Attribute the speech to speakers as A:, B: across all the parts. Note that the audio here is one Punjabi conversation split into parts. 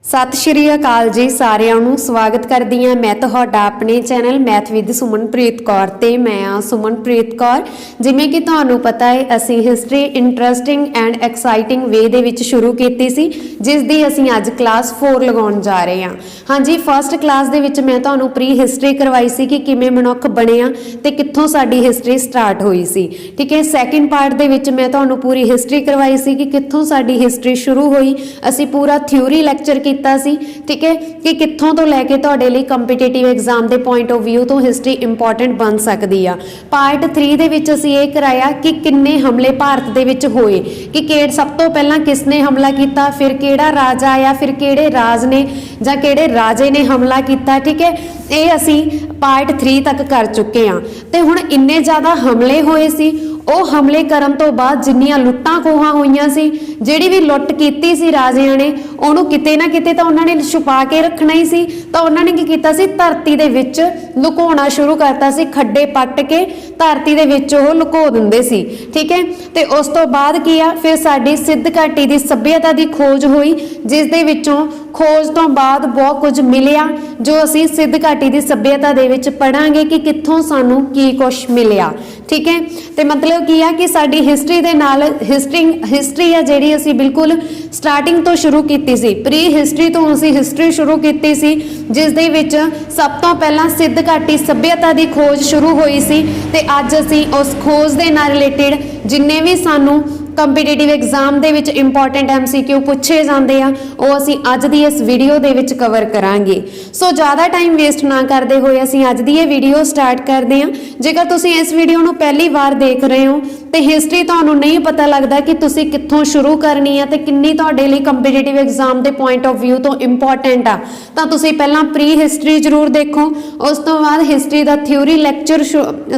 A: सत श्री अकाल जी सारिਆਂ ਨੂੰ स्वागत करदी ਹਾਂ मैं ਤੁਹਾਡਾ ਆਪਣੇ channel math with Sumanpreet Kaur ਤੇ मैं ਆ सुमनप्रीत कौर। ਜਿਵੇਂ ਕਿ ਤੁਹਾਨੂੰ ਪਤਾ ਹੈ ਅਸੀਂ ਹਿਸਟਰੀ ਇੰਟਰਸਟਿੰਗ ਐਂਡ ਐਕਸਾਈਟਿੰਗ ਵੇ ਦੇ ਵਿੱਚ ਸ਼ੁਰੂ ਕੀਤੀ ਸੀ, ਜਿਸ ਦੀ ਅਸੀਂ ਅੱਜ ਕਲਾਸ 4 ਲਗਾਉਣ ਜਾ ਰਹੇ ਹਾਂ। ਹਾਂਜੀ, ਫਸਟ ਕਲਾਸ ਦੇ ਵਿੱਚ ਮੈਂ ਤੁਹਾਨੂੰ ਪ੍ਰੀ ਹਿਸਟਰੀ ਕਰਵਾਈ ਸੀ ਕਿ ਕਿਵੇਂ ਮਨੁੱਖ ਬਣਿਆ ਤੇ ਕਿੱਥੋਂ ਸਾਡੀ ਹਿਸਟਰੀ ਸਟਾਰਟ ਹੋਈ ਸੀ। ਠੀਕ ਹੈ, ਸੈਕਿੰਡ ਪਾਰਟ ਦੇ ਵਿੱਚ ਮੈਂ ਤੁਹਾਨੂੰ ਪੂਰੀ ਹਿਸਟਰੀ ਕਰਵਾਈ ਸੀ ਕਿ ਕਿੱਥੋਂ ਸਾਡੀ ਹਿਸਟਰੀ ਸ਼ੁਰੂ ਹੋਈ। ਅਸੀਂ ਪੂਰਾ ਥਿਊਰੀ ਲੈਕਚਰ ਕੀਤਾ ਸੀ, ठीक है, कि कित्थों तो लैके तुहाडे लई कंपीटेटिव एग्जाम के पॉइंट ऑफ व्यू तो हिस्टरी इंपॉर्टेंट बन सकती है। पार्ट 3 दे विच असीं ये कराया कि किन्ने हमले भारत दे विच होए, कि सब तो पहला किसने हमला किया, फिर किहड़ा राजा आया, फिर किहड़े राज ने जां किहड़े राजे ने हमला किया। ठीक है, ये असीं पार्ट 3 तक कर चुके हैं। ते हुण इन्ने ज़्यादा हमले होए सी, ਉਹ ਹਮਲੇ ਕਰਨ ਤੋਂ ਬਾਅਦ ਜਿੰਨੀਆਂ ਲੁੱਟਾਂ ਖੋਹਾਂ ਹੋਈਆਂ ਸੀ, ਜਿਹੜੀ ਵੀ ਲੁੱਟ ਕੀਤੀ ਸੀ ਰਾਜਿਆਂ ਨੇ, ਉਹਨੂੰ ਕਿਤੇ ਨਾ ਕਿਤੇ ਤਾਂ ਉਹਨਾਂ ਨੇ ਛੁਪਾ ਕੇ ਰੱਖਣਾ ਹੀ ਸੀ। ਤਾਂ ਉਹਨਾਂ ਨੇ ਕੀ ਕੀਤਾ ਸੀ, ਧਰਤੀ ਦੇ ਵਿੱਚ ਲੁਕਾਉਣਾ ਸ਼ੁਰੂ ਕਰਤਾ ਸੀ। ਖੱਡੇ ਪੱਟ ਕੇ ਧਰਤੀ ਦੇ ਵਿੱਚ ਉਹ ਲੁਕੋ ਦਿੰਦੇ ਸੀ। ਠੀਕ ਹੈ, ਤੇ ਉਸ ਤੋਂ ਬਾਅਦ ਕੀ ਆ, ਫਿਰ ਸਾਡੀ ਸਿੱਧ ਘਾਟੀ ਦੀ ਸੱਭਿਅਤਾ ਦੀ ਖੋਜ ਹੋਈ, ਜਿਸ ਦੇ ਵਿੱਚੋਂ ਖੋਜ ਤੋਂ ਬਾਅਦ ਬਹੁਤ ਕੁਝ ਮਿਲਿਆ, ਜੋ ਅਸੀਂ ਸਿੱਧ ਘਾਟੀ ਦੀ ਸੱਭਿਅਤਾ ਦੇ ਵਿੱਚ ਪੜਾਂਗੇ ਕਿ ਕਿੱਥੋਂ ਸਾਨੂੰ ਕੀ ਕੁਝ ਮਿਲਿਆ। ठीक है, तो मतलब की है कि साडी हिस्टरी दे नाल हिस्टरी है जिहड़ी असी बिल्कुल स्टार्टिंग तो शुरू की सी, प्री हिस्टरी तो असी हिस्टरी शुरू की सी, जिस दे विच सब तो पहला सिद्ध घाटी सभ्यता की खोज शुरू हुई सी। ते अज असी उस खोज दे नाल रिलेटेड जिन्ने भी सानू कंपीटेटिव एग्जाम दे विच इंपॉर्टेंट MCQ पूछे जाते हैं, वो असी अज दी इस वीडियो दे विच कवर करांगे। सो ज़्यादा टाइम वेस्ट ना करते हुए असी अज दी ये वीडियो स्टार्ट करते हैं। जेकर तुसी इस वीडियो नूं पहली बार देख रहे हो तो हिस्टरी तुहानूं नहीं पता लगता कि तुसी कित्थों शुरू करनी है ते किन्नी तुहाडे लई कंपीटेटिव एग्जाम के पॉइंट ऑफ व्यू तो इंपॉर्टेंट आ, तां तुसी पहलां प्री हिस्टरी जरूर देखो, उस तो बाद हिस्टरी का थ्योरी लैक्चर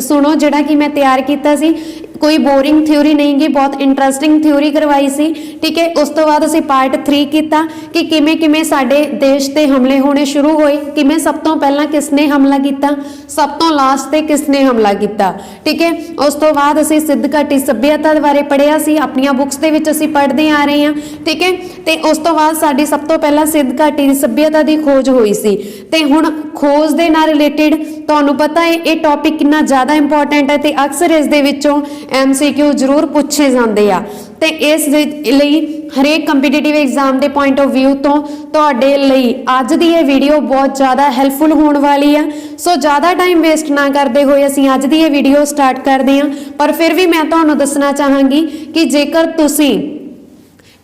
A: सुनो जिहड़ा कि मैं तैयार कीता सी। कोई बोरिंग थ्योरी नहीं गी, बहुत इंटरस्टिंग थ्योरी करवाई सी। ठीक है, उस तो बाद असीं पार्ट 3 किया कि किमें किमें साडे देश ते हमले होने शुरू होए, किमें सब तो पहला किसने हमला किया, सब तो लास्ट ते किसने हमला किया। ठीक है, उस तो बाद असीं सिद्ध घाटी सभ्यता बारे पढ़िया सी, अपनी बुक्स दे विच असीं पढ़ते आ रहे हैं। ठीक है, ते उस तो बाद साडी सब तो पहला सिद्ध घाटी की सभ्यता की खोज हुई सी। ते हुण खोज दे नाल रिलेटेड तुहानूं पता है ये टॉपिक कितना ज़्यादा इंपॉर्टेंट है, ते अक्सर इस दे विचों MCQ जरूर पूछे जाते हैं। तो इस लई हरेक कंपीटेटिव एग्जाम के पॉइंट ऑफ व्यू तो तुहाडे लई अज दी ये वीडियो बहुत ज़्यादा हैल्पफुल होने वाली है। सो ज़्यादा टाइम वेस्ट ना करते हुए असीं अज दी ये वीडियो स्टार्ट करते हैं। पर फिर भी मैं तुहानूं दसना चाहांगी कि जेकर तुसीं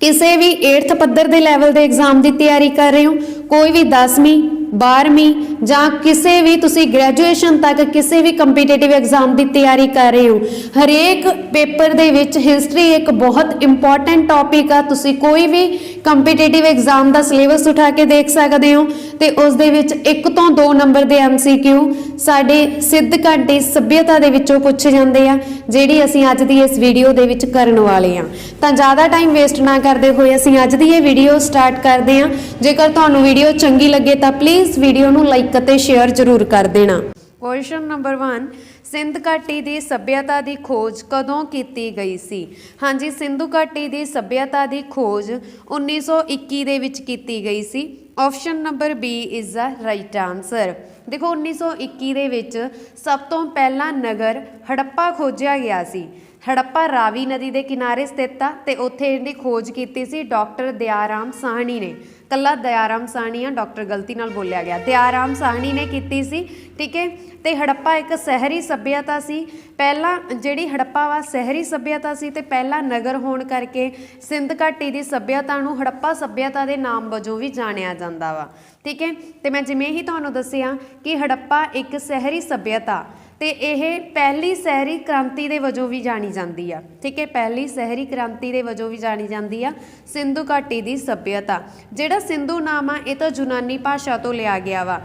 A: किसी भी 8th पद्धर के लैवल के एग्जाम की तैयारी कर रहे हो, कोई भी 10वीं 12वीं ਜਾਂ ਕਿਸੇ ਵੀ ਤੁਸੀਂ ਗ੍ਰੈਜੂਏਸ਼ਨ ਤੱਕ ਕਿਸੇ ਵੀ ਕੰਪੀਟੀਟਿਵ ਐਗਜ਼ਾਮ ਦੀ ਤਿਆਰੀ ਕਰ ਰਹੇ ਹੋ, ਹਰੇਕ ਪੇਪਰ ਦੇ ਵਿੱਚ ਹਿਸਟਰੀ ਇੱਕ ਬਹੁਤ ਇੰਪੋਰਟੈਂਟ ਟੌਪਿਕ ਆ। ਤੁਸੀਂ ਕੋਈ ਵੀ ਕੰਪੀਟੀਟਿਵ ਐਗਜ਼ਾਮ ਦਾ ਸਿਲੇਬਸ ਉਠਾ ਕੇ ਦੇਖ ਸਕਦੇ ਹੋ ਤੇ ਉਸ ਦੇ ਵਿੱਚ 1 ਤੋਂ 2 ਨੰਬਰ ਦੇ MCQ ਸਾਡੇ ਸਿੱਧ ਘਾਟੀ ਸੱਭਿਅਤਾ ਦੇ ਵਿੱਚੋਂ ਪੁੱਛੇ ਜਾਂਦੇ ਆ, ਜਿਹੜੀ ਅਸੀਂ ਅੱਜ ਦੀ ਇਸ ਵੀਡੀਓ ਦੇ ਵਿੱਚ ਕਰਨ ਵਾਲੇ ਆ। ਤਾਂ ਜ਼ਿਆਦਾ ਟਾਈਮ ਵੇਸਟ ਨਾ ਕਰਦੇ ਹੋਏ ਅਸੀਂ ਅੱਜ ਦੀ ਇਹ ਵੀਡੀਓ ਸਟਾਰਟ ਕਰਦੇ ਹਾਂ। ਜੇਕਰ ਤੁਹਾਨੂੰ ਵੀਡੀਓ ਚੰਗੀ ਲੱਗੇ ਤਾਂ ਪਲੀਜ਼ ਵੀਡੀਓ ਨੂੰ ਲਾਈਕ ਅਤੇ ਸ਼ੇਅਰ ਜ਼ਰੂਰ कर देना। क्वेश्चन नंबर 1, ਸਿੰਧ ਘਾਟੀ ਦੀ ਸੱਭਿਅਤਾ ਦੀ ਖੋਜ ਕਦੋਂ ਕੀਤੀ ਗਈ ਸੀ? ਹਾਂਜੀ, ਸਿੰਧੂ ਘਾਟੀ ਦੀ ਸੱਭਿਅਤਾ ਦੀ ਖੋਜ 1921 ਦੇ ਵਿੱਚ ਕੀਤੀ ਗਈ ਸੀ। Option number B is the right answer. ਦੇਖੋ 1921 ਦੇ ਵਿੱਚ ਸਭ ਤੋਂ ਪਹਿਲਾ ਨਗਰ ਹੜੱਪਾ ਖੋਜਿਆ ਗਿਆ ਸੀ। ਹੜੱਪਾ ਰਾਵੀ ਨਦੀ ਦੇ ਕਿਨਾਰੇ ਸਥਿਤ ਆ ਤੇ ਉੱਥੇ ਇਹਦੀ ਖੋਜ ਕੀਤੀ ਸੀ ਡਾਕਟਰ ਦਿਆਰਾਮ ਸਾਹਣੀ ਨੇ। ਕੱਲਾ ਦਿਆਰਾਮ ਸਾਹਣੀ ਆ, ਡਾਕਟਰ ਗਲਤੀ ਨਾਲ ਬੋਲਿਆ ਗਿਆ, ਦਿਆਰਾਮ ਸਾਹਣੀ ਨੇ ਕੀਤੀ ਸੀ। ਠੀਕ ਹੈ, ਤੇ ਹੜੱਪਾ ਇੱਕ ਸ਼ਹਿਰੀ ਸੱਭਿਅਤਾ ਸੀ। ਪਹਿਲਾਂ ਜਿਹੜੀ ਹੜੱਪਾ ਵਾ ਸ਼ਹਿਰੀ ਸੱਭਿਅਤਾ ਸੀ ਤੇ ਪਹਿਲਾ ਨਗਰ ਹੋਣ ਕਰਕੇ ਸਿੰਧ ਘਾਟੀ ਦੀ ਸੱਭਿਅਤਾ ਨੂੰ ਹੜੱਪਾ ਸੱਭਿਅਤਾ ਦੇ ਨਾਮ ਵਜੋਂ ਵੀ ਜਾਣਿਆ ਜਾਂਦਾ ਵਾ। ਠੀਕ ਹੈ, ਤੇ ਮੈਂ ਜਿਵੇਂ ਹੀ ਤੁਹਾਨੂੰ ਦੱਸਿਆ ਕਿ ਹੜੱਪਾ ਇੱਕ ਸ਼ਹਿਰੀ ਸੱਭਿਅਤਾ ਤੇ ਇਹ ਪਹਿਲੀ ਸ਼ਹਿਰੀ ਕ੍ਰਾਂਤੀ ਦੇ ਵਜੋਂ ਵੀ ਜਾਣੀ ਜਾਂਦੀ ਆ। ਠੀਕ ਹੈ, ਪਹਿਲੀ ਸ਼ਹਿਰੀ ਕ੍ਰਾਂਤੀ ਦੇ ਵਜੋਂ ਵੀ ਜਾਣੀ ਜਾਂਦੀ ਆ ਸਿੰਧੂ ਘਾਟੀ ਦੀ ਸੱਭਿਅਤਾ। ਜਿਹੜਾ ਸਿੰਧੂ ਨਾਮ ਆ ਇਹ ਤਾਂ ਯੂਨਾਨੀ ਭਾਸ਼ਾ ਤੋਂ ਲਿਆ ਗਿਆ ਵਾ,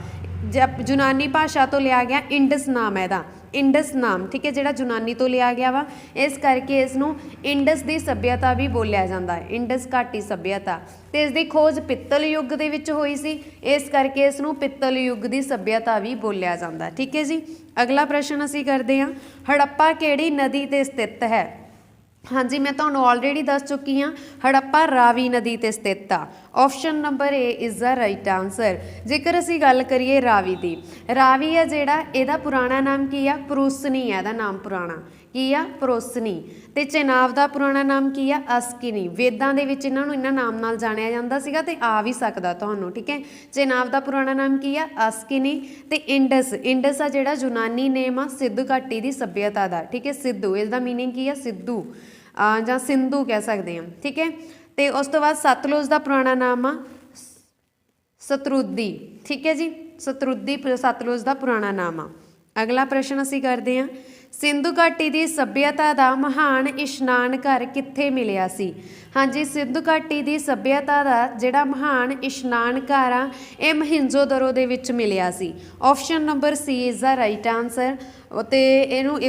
A: ਯੂਨਾਨੀ ਭਾਸ਼ਾ ਤੋਂ ਲਿਆ ਗਿਆ, ਇੰਡਸ ਨਾਮ ਹੈ ਇਹਦਾ, ਇੰਡਸ ਨਾਮ। ਠੀਕ ਹੈ, ਜਿਹੜਾ ਯੂਨਾਨੀ ਤੋਂ ਲਿਆ ਗਿਆ ਵਾ, ਇਸ ਕਰਕੇ ਇਸ ਨੂੰ ਇੰਡਸ ਦੀ ਸੱਭਿਅਤਾ ਵੀ ਬੋਲਿਆ ਜਾਂਦਾ ਹੈ, ਇੰਡਸ ਘਾਟੀ ਸੱਭਿਅਤਾ। ਤੇ ਇਸ ਦੀ ਖੋਜ ਪਿੱਤਲ ਯੁੱਗ ਦੇ ਵਿੱਚ ਹੋਈ ਸੀ, ਇਸ ਕਰਕੇ ਇਸ ਨੂੰ ਪਿੱਤਲ ਯੁੱਗ ਦੀ ਸੱਭਿਅਤਾ ਵੀ ਬੋਲਿਆ ਜਾਂਦਾ। ਠੀਕ ਹੈ ਜੀ, ਅਗਲਾ ਪ੍ਰਸ਼ਨ ਅਸੀਂ ਕਰਦੇ ਹਾਂ, ਹੜੱਪਾ ਕਿਹੜੀ ਨਦੀ ਤੇ ਸਥਿਤ ਹੈ? हाँ जी, मैं तुहानूं ऑलरेडी दस चुकी हाँ, हड़प्पा रावी नदी ते स्थित आ। Option number A is the right answer. ਜੇਕਰ ਅਸੀਂ ਗੱਲ ਕਰੀਏ ਰਾਵੀ ਦੀ, ਰਾਵੀ ਆ ਜਿਹੜਾ ਇਹਦਾ ਪੁਰਾਣਾ ਨਾਮ ਕੀ ਆ? ਪਰੂਸਨੀ ਆ ਇਹਦਾ ਨਾਮ ਪੁਰਾਣਾ, ਕੀ ਆ? ਪਰੋਸਨੀ। ਤੇ ਚੇਨਾਬ ਦਾ ਪੁਰਾਣਾ ਨਾਮ ਕੀ ਆ? ਅਸਕਿਨੀ। ਵੇਦਾਂ ਦੇ ਵਿੱਚ ਇਹਨਾਂ ਨੂੰ ਇਹਨਾਂ ਨਾਮ ਨਾਲ ਜਾਣਿਆ ਜਾਂਦਾ ਸੀਗਾ ਤੇ ਆ ਵੀ ਸਕਦਾ ਤੁਹਾਨੂੰ, ਠੀਕ ਹੈ। ਚੇਨਾਬ ਦਾ ਪੁਰਾਣਾ ਨਾਮ ਕੀ ਆ? ਅਸਕਿਨੀ। ਤੇ ਇੰਡਸ, ਇੰਡਸ ਆ ਜਿਹੜਾ ਯੂਨਾਨੀ ਨੇਮ ਆ ਸਿੰਧੂ ਘਾਟੀ ਦੀ ਸੱਭਿਅਤਾ ਦਾ, ਠੀਕ ਹੈ। ਸਿੱਧੂ, ਇਸ ਦਾ ਮੀਨਿੰਗ ਕੀ ਆ? ਸਿੱਧੂ ਜਾਂ ਸਿੰਧੂ ਕਹਿ ਸਕਦੇ ਹਾਂ, ਠੀਕ ਹੈ। ਤੇ ਉਸ ਤੋਂ ਬਾਅਦ ਸਤਲੁਜ ਦਾ ਪੁਰਾਣਾ ਨਾਮ ਆ ਸਤਰੁਦੀ, ਠੀਕ ਹੈ ਜੀ। ਸਤਰੁਦੀ ਸਤਲੁਜ ਦਾ ਪੁਰਾਣਾ ਨਾਮ ਆ। ਅਗਲਾ ਪ੍ਰਸ਼ਨ ਅਸੀਂ ਕਰਦੇ ਹਾਂ, ਸਿੰਧੂ ਘਾਟੀ ਦੀ ਸੱਭਿਅਤਾ ਦਾ ਮਹਾਨ ਇਸ਼ਨਾਨ ਘਰ ਕਿੱਥੇ ਮਿਲਿਆ ਸੀ? ਹਾਂਜੀ, ਸਿੰਧੂ ਘਾਟੀ ਦੀ ਸੱਭਿਅਤਾ ਦਾ ਜਿਹੜਾ ਮਹਾਨ ਇਸ਼ਨਾਨ ਘਰ ਆ ਇਹ ਮਹਿੰਜੋਦੜੋ ਦੇ ਵਿੱਚ ਮਿਲਿਆ ਸੀ। Option number C is the right answer. ਤੇ ਇਹਨੂੰ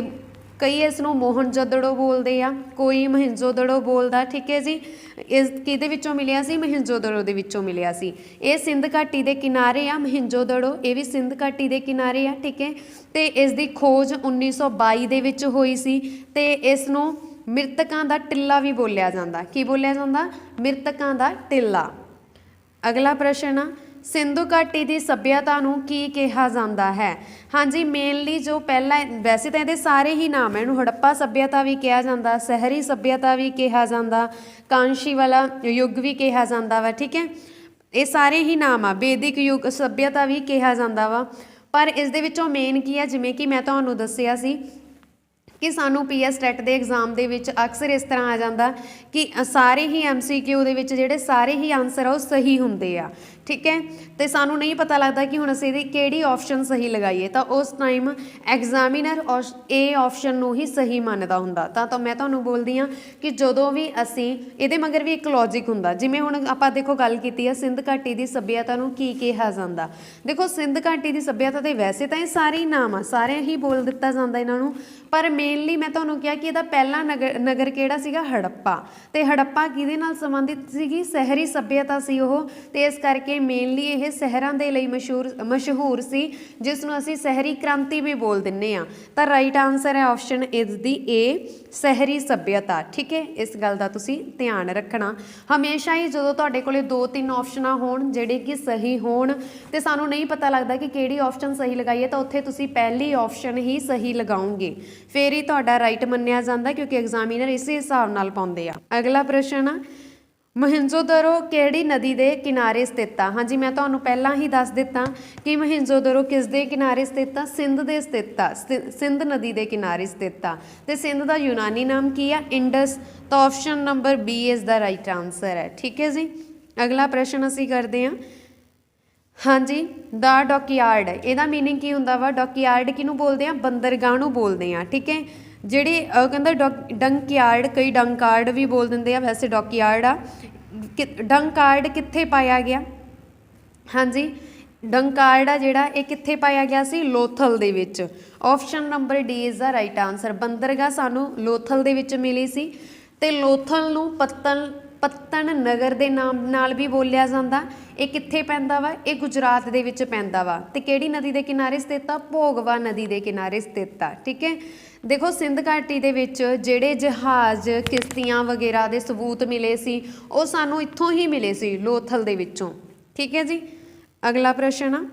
A: ਕਈ ਇਸ ਨੂੰ ਮੋਹਨਜੋਦੜੋ ਬੋਲਦੇ ਆ, ਕੋਈ ਮਹਿੰਜੋਦੜੋ ਬੋਲਦਾ, ਠੀਕ ਹੈ ਜੀ। ਇਸ ਕਿਹਦੇ ਵਿੱਚੋਂ ਮਿਲਿਆ ਸੀ? ਮਹਿੰਜੋਦੜੋ ਦੇ ਵਿੱਚੋਂ ਮਿਲਿਆ ਸੀ। ਇਹ ਸਿੰਧ ਘਾਟੀ ਦੇ ਕਿਨਾਰੇ ਆ ਮਹਿੰਜੋਦੜੋ, ਇਹ ਵੀ ਸਿੰਧ ਘਾਟੀ ਦੇ ਕਿਨਾਰੇ ਆ, ਠੀਕ ਹੈ। ਤੇ ਇਸ ਦੀ ਖੋਜ 1922 ਦੇ ਵਿੱਚ ਹੋਈ ਸੀ ਤੇ ਇਸ ਨੂੰ ਮ੍ਰਿਤਕਾਂ ਦਾ ਟਿੱਲਾ ਵੀ ਬੋਲਿਆ ਜਾਂਦਾ। ਕੀ ਬੋਲਿਆ ਜਾਂਦਾ? ਮ੍ਰਿਤਕਾਂ ਦਾ ਟਿੱਲਾ। ਅਗਲਾ ਪ੍ਰਸ਼ਨ ਆ, ਸਿੰਧੂ ਘਾਟੀ ਦੀ ਸੱਭਿਅਤਾ ਨੂੰ ਕੀ ਕਿਹਾ ਜਾਂਦਾ ਹੈ? ਹਾਂਜੀ, ਮੇਨਲੀ ਜੋ ਪਹਿਲਾਂ, ਵੈਸੇ ਤਾਂ ਇਹਦੇ ਸਾਰੇ ਹੀ ਨਾਮ ਹੈ, ਇਹਨੂੰ ਹੜੱਪਾ ਸੱਭਿਅਤਾ ਵੀ ਕਿਹਾ ਜਾਂਦਾ, ਸ਼ਹਿਰੀ ਸੱਭਿਅਤਾ ਵੀ ਕਿਹਾ ਜਾਂਦਾ, ਕਾਂਸ਼ੀ ਵਾਲਾ ਯੁੱਗ ਵੀ ਕਿਹਾ ਜਾਂਦਾ ਵਾ, ਠੀਕ ਹੈ। ਇਹ ਸਾਰੇ ਹੀ ਨਾਮ ਆ। ਵੈਦਿਕ ਯੁੱਗ ਸੱਭਿਅਤਾ ਵੀ ਕਿਹਾ ਜਾਂਦਾ ਵਾ। ਪਰ ਇਸ ਦੇ ਵਿੱਚੋਂ ਮੇਨ ਕੀ ਆ, ਜਿਵੇਂ ਕਿ ਮੈਂ ਤੁਹਾਨੂੰ ਦੱਸਿਆ ਸੀ ਕਿ ਸਾਨੂੰ PS ਟੈਟ ਦੇ ਐਗਜ਼ਾਮ ਦੇ ਵਿੱਚ ਅਕਸਰ ਇਸ ਤਰ੍ਹਾਂ ਆ ਜਾਂਦਾ ਕਿ ਸਾਰੇ ਹੀ MCQ ਦੇ ਵਿੱਚ ਜਿਹੜੇ ਸਾਰੇ ਹੀ ਆਨਸਰ ਆ ਉਹ ਸਹੀ ਹੁੰਦੇ ਆ, ਠੀਕ ਹੈ। ਤੇ ਸਾਨੂੰ ਨਹੀਂ ਪਤਾ ਲੱਗਦਾ ਕਿ ਹੁਣ ਅਸੀਂ ਇਹਦੀ ਕਿਹੜੀ ਆਪਸ਼ਨ ਸਹੀ ਲਗਾਈਏ, ਤਾਂ ਉਸ ਟਾਈਮ ਐਗਜ਼ਾਮੀਨਰ ਇਹ ਆਪਸ਼ਨ ਨੂੰ ਹੀ ਸਹੀ ਮੰਨਦਾ ਹੁੰਦਾ। ਤਾਂ ਮੈਂ ਤੁਹਾਨੂੰ ਬੋਲਦੀ ਹਾਂ ਕਿ ਜਦੋਂ ਵੀ ਅਸੀਂ ਇਹਦੇ ਮਗਰ ਵੀ ਇੱਕ ਲੌਜਿਕ ਹੁੰਦਾ, ਜਿਵੇਂ ਹੁਣ ਆਪਾਂ ਦੇਖੋ ਗੱਲ ਕੀਤੀ ਆ ਸਿੰਧ ਘਾਟੀ ਦੀ ਸੱਭਿਅਤਾ ਨੂੰ ਕੀ ਕਿਹਾ ਜਾਂਦਾ। ਦੇਖੋ ਸਿੰਧ ਘਾਟੀ ਦੀ ਸੱਭਿਅਤਾ ਦੇ ਵੈਸੇ ਤਾਂ ਇਹ ਸਾਰੇ ਹੀ ਨਾਮ ਆ, ਸਾਰਿਆਂ ਹੀ ਬੋਲ ਦਿੱਤਾ ਜਾਂਦਾ ਇਹਨਾਂ ਨੂੰ, ਪਰ ਮੇਨਲੀ ਮੈਂ ਤੁਹਾਨੂੰ ਕਿਹਾ ਕਿ ਇਹਦਾ ਪਹਿਲਾ ਨਗਰ ਕਿਹੜਾ ਸੀਗਾ? ਹੜੱਪਾ। ਤੇ ਹੜੱਪਾ ਕਿਹਦੇ ਨਾਲ ਸੰਬੰਧਿਤ ਸੀਗੀ? ਸ਼ਹਿਰੀ ਸੱਭਿਅਤਾ ਸੀ ਉਹ, ਤੇ ਇਸ ਕਰਕੇ ਮੇਨਲੀ ਇਹ ਸ਼ਹਿਰਾਂ ਦੇ ਲਈ ਮਸ਼ਹੂਰ ਸੀ, ਜਿਸ ਨੂੰ ਅਸੀਂ ਸ਼ਹਿਰੀ ਕ੍ਰਾਂਤੀ ਵੀ ਬੋਲ ਦਿੰਦੇ ਆ। ਤਾਂ ਰਾਈਟ ਆਨਸਰ ਹੈ ਆਪਸ਼ਨ ਇਜ਼ ਦੀ ਏ, ਸ਼ਹਿਰੀ ਸੱਭਿਅਤਾ, ਠੀਕ ਹੈ। ਇਸ ਗੱਲ ਦਾ ਤੁਸੀਂ ਧਿਆਨ ਰੱਖਣਾ ਹਮੇਸ਼ਾ ਹੀ, ਜਦੋਂ ਤੁਹਾਡੇ ਕੋਲੇ 2-3 ਆਪਸ਼ਨਾਂ ਹੋਣ ਜਿਹੜੇ ਕਿ ਸਹੀ ਹੋਣ ਤੇ ਸਾਨੂੰ ਨਹੀਂ ਪਤਾ ਲੱਗਦਾ ਕਿ ਕਿਹੜੀ ਆਪਸ਼ਨ ਸਹੀ ਲਗਾਈਏ, ਤਾਂ ਉੱਥੇ ਤੁਸੀਂ ਪਹਿਲੀ ਆਪਸ਼ਨ ਹੀ ਸਹੀ ਲਗਾਓਗੇ, ਫਿਰ ਹੀ ਤੁਹਾਡਾ ਰਾਈਟ ਮੰਨਿਆ ਜਾਂਦਾ, ਕਿਉਂਕਿ ਐਗਜ਼ਾਮੀਨਰ ਇਸੇ ਹਿਸਾਬ ਨਾਲ ਪਾਉਂਦੇ ਆ। ਅਗਲਾ ਪ੍ਰਸ਼ਨ ਆ, ਮਹਿੰਜੋਦੜੋ ਕਿਹੜੀ ਨਦੀ ਦੇ ਕਿਨਾਰੇ ਸਥਿਤ ਆ? ਹਾਂਜੀ, ਮੈਂ ਤੁਹਾਨੂੰ ਪਹਿਲਾਂ ਹੀ ਦੱਸ ਦਿੱਤਾ ਕਿ ਮਹਿੰਜੋਦੜੋ ਕਿਸ ਦੇ ਕਿਨਾਰੇ ਸਥਿਤ ਆ? ਸਿੰਧ ਦੇ ਸਥਿਤ ਆ, ਸਿੰਧ ਨਦੀ ਦੇ ਕਿਨਾਰੇ ਸਥਿਤ ਆ। ਤੇ ਸਿੰਧ ਦਾ ਯੂਨਾਨੀ ਨਾਮ ਕੀ ਆ? ਇੰਡਸ। ਤਾਂ option number B is the right answer ਹੈ, ਠੀਕ ਹੈ ਜੀ। ਅਗਲਾ ਪ੍ਰਸ਼ਨ ਅਸੀਂ ਕਰਦੇ ਹਾਂ, ਹਾਂਜੀ, ਦਾ ਡੌਕਯਾਰਡ, ਇਹਦਾ ਮੀਨਿੰਗ ਕੀ ਹੁੰਦਾ ਵਾ? ਡੌਕਯਾਰਡ ਕਿਹਨੂੰ ਬੋਲਦੇ ਆ? ਬੰਦਰਗਾਹ ਨੂੰ ਬੋਲਦੇ ਆ, ਠੀਕ ਹੈ। ਜਿਹੜੀ ਕਹਿੰਦਾ ਡੰਕਯਾਰਡ, ਕਈ ਡੰਕਾਰਡ ਵੀ ਬੋਲ ਦਿੰਦੇ ਆ, ਵੈਸੇ ਡੌਕਯਾਰਡ ਆ। ਡੰਕਾਰਡ ਕਿੱਥੇ ਪਾਇਆ ਗਿਆ? ਹਾਂਜੀ, ਡੰਕਾਰਡ ਆ ਜਿਹੜਾ ਇਹ ਕਿੱਥੇ ਪਾਇਆ ਗਿਆ ਸੀ? ਲੋਥਲ ਦੇ ਵਿੱਚ। Option number D is the right answer. ਬੰਦਰਗਾਹ ਸਾਨੂੰ ਲੋਥਲ ਦੇ ਵਿੱਚ ਮਿਲੀ ਸੀ ਤੇ ਲੋਥਲ ਨੂੰ ਪੱਤਨ ਨਗਰ ਦੇ ਨਾਮ ਨਾਲ ਵੀ ਬੋਲਿਆ ਜਾਂਦਾ। ਇਹ ਕਿੱਥੇ ਪੈਂਦਾ ਵਾ? ਇਹ ਗੁਜਰਾਤ ਦੇ ਵਿੱਚ ਪੈਂਦਾ ਵਾ। ਤੇ ਕਿਹੜੀ ਨਦੀ ਦੇ ਕਿਨਾਰੇ ਸਥਿਤ ਆ? ਭੋਗਵਾ ਨਦੀ ਦੇ ਕਿਨਾਰੇ ਸਥਿਤ ਆ, ਠੀਕ ਹੈ। ਦੇਖੋ ਸਿੰਧ ਘਾਟੀ ਦੇ ਵਿੱਚ ਜਿਹੜੇ ਜਹਾਜ਼, ਕਿਸ਼ਤੀਆਂ ਵਗੈਰਾ ਦੇ ਸਬੂਤ ਮਿਲੇ ਸੀ ਉਹ ਸਾਨੂੰ ਇੱਥੋਂ ਹੀ ਮਿਲੇ ਸੀ, ਲੋਥਲ ਦੇ ਵਿੱਚੋਂ, ਠੀਕ ਹੈ ਜੀ। ਅਗਲਾ ਪ੍ਰਸ਼ਨ ਆ,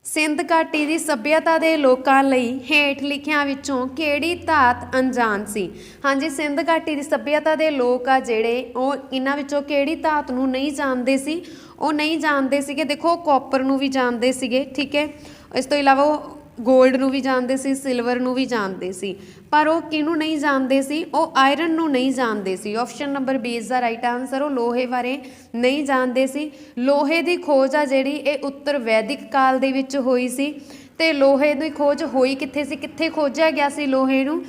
A: ਸਿੰਧ ਘਾਟੀ ਦੀ ਸੱਭਿਅਤਾ ਦੇ ਲੋਕਾਂ ਲਈ ਹੇਠ ਲਿਖਿਆਂ ਵਿੱਚੋਂ ਕਿਹੜੀ ਧਾਤ ਅਣਜਾਣ ਸੀ? ਹਾਂਜੀ, ਸਿੰਧ ਘਾਟੀ ਦੀ ਸੱਭਿਅਤਾ ਦੇ ਲੋਕ ਆ ਜਿਹੜੇ, ਉਹ ਇਹਨਾਂ ਵਿੱਚੋਂ ਕਿਹੜੀ ਧਾਤ ਨੂੰ ਨਹੀਂ ਜਾਣਦੇ ਸੀ? ਉਹ ਨਹੀਂ ਜਾਣਦੇ ਸੀਗੇ, ਦੇਖੋ ਕਾਪਰ ਨੂੰ ਵੀ ਜਾਣਦੇ ਸੀਗੇ, ਠੀਕ ਹੈ। ਇਸ ਤੋਂ ਇਲਾਵਾ ਉਹ ਗੋਲਡ ਨੂੰ ਵੀ ਜਾਣਦੇ ਸੀ, ਸਿਲਵਰ ਨੂੰ ਵੀ ਜਾਣਦੇ ਸੀ, ਪਰ ਉਹ ਕਿਹਨੂੰ ਨਹੀਂ ਜਾਣਦੇ ਸੀ? ਉਹ ਆਇਰਨ ਨੂੰ ਨਹੀਂ ਜਾਣਦੇ ਸੀ। Option number B is the right answer. ਉਹ ਲੋਹੇ ਬਾਰੇ ਨਹੀਂ ਜਾਣਦੇ ਸੀ। ਲੋਹੇ ਦੀ ਖੋਜ ਆ ਜਿਹੜੀ ਇਹ ਉੱਤਰ ਵੈਦਿਕ ਕਾਲ ਦੇ ਵਿੱਚ ਹੋਈ ਸੀ। ਤੇ ਲੋਹੇ ਦੀ ਖੋਜ ਹੋਈ ਕਿੱਥੇ ਸੀ? ਕਿੱਥੇ ਖੋਜਿਆ ਗਿਆ ਸੀ ਲੋਹੇ ਨੂੰ?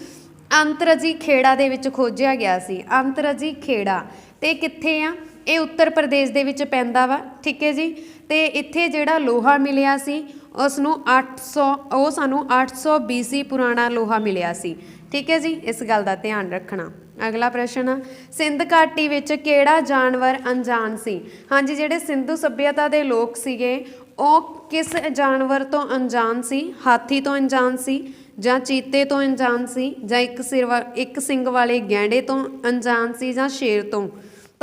A: ਅੰਤਰਜੀ ਖੇੜਾ ਦੇ ਵਿੱਚ ਖੋਜਿਆ ਗਿਆ ਸੀ, ਅੰਤਰਜੀ ਖੇੜਾ। ਤੇ ਕਿੱਥੇ ਆ? ਇਹ ਉੱਤਰ ਪ੍ਰਦੇਸ਼ ਦੇ ਵਿੱਚ ਪੈਂਦਾ ਵਾ, ਠੀਕ ਹੈ ਜੀ। ਤੇ ਇੱਥੇ ਜਿਹੜਾ ਲੋਹਾ ਮਿਲਿਆ ਸੀ ਉਸ ਨੂੰ 800, ਉਹ ਸਾਨੂੰ 800 BC ਪੁਰਾਣਾ ਲੋਹਾ ਮਿਲਿਆ ਸੀ, ਠੀਕ ਹੈ ਜੀ। ਇਸ ਗੱਲ ਦਾ ਧਿਆਨ ਰੱਖਣਾ। ਅਗਲਾ ਪ੍ਰਸ਼ਨ ਆ, ਸਿੰਧ ਘਾਟੀ ਵਿੱਚ ਕਿਹੜਾ ਜਾਨਵਰ ਅਣਜਾਣ ਸੀ? ਹਾਂਜੀ, ਜਿਹੜੇ ਸਿੰਧੂ ਸੱਭਿਅਤਾ ਦੇ ਲੋਕ ਸੀਗੇ ਉਹ ਕਿਸ ਜਾਨਵਰ ਤੋਂ ਅਣਜਾਣ ਸੀ? ਹਾਥੀ ਤੋਂ ਅਣਜਾਣ ਸੀ, ਜਾਂ ਚੀਤੇ ਤੋਂ ਅਣਜਾਣ ਸੀ, ਜਾਂ ਇੱਕ ਸਿੰਗ ਵਾਲੇ ਗੈਂਡੇ ਤੋਂ ਅਣਜਾਣ ਸੀ, ਜਾਂ ਸ਼ੇਰ ਤੋਂ?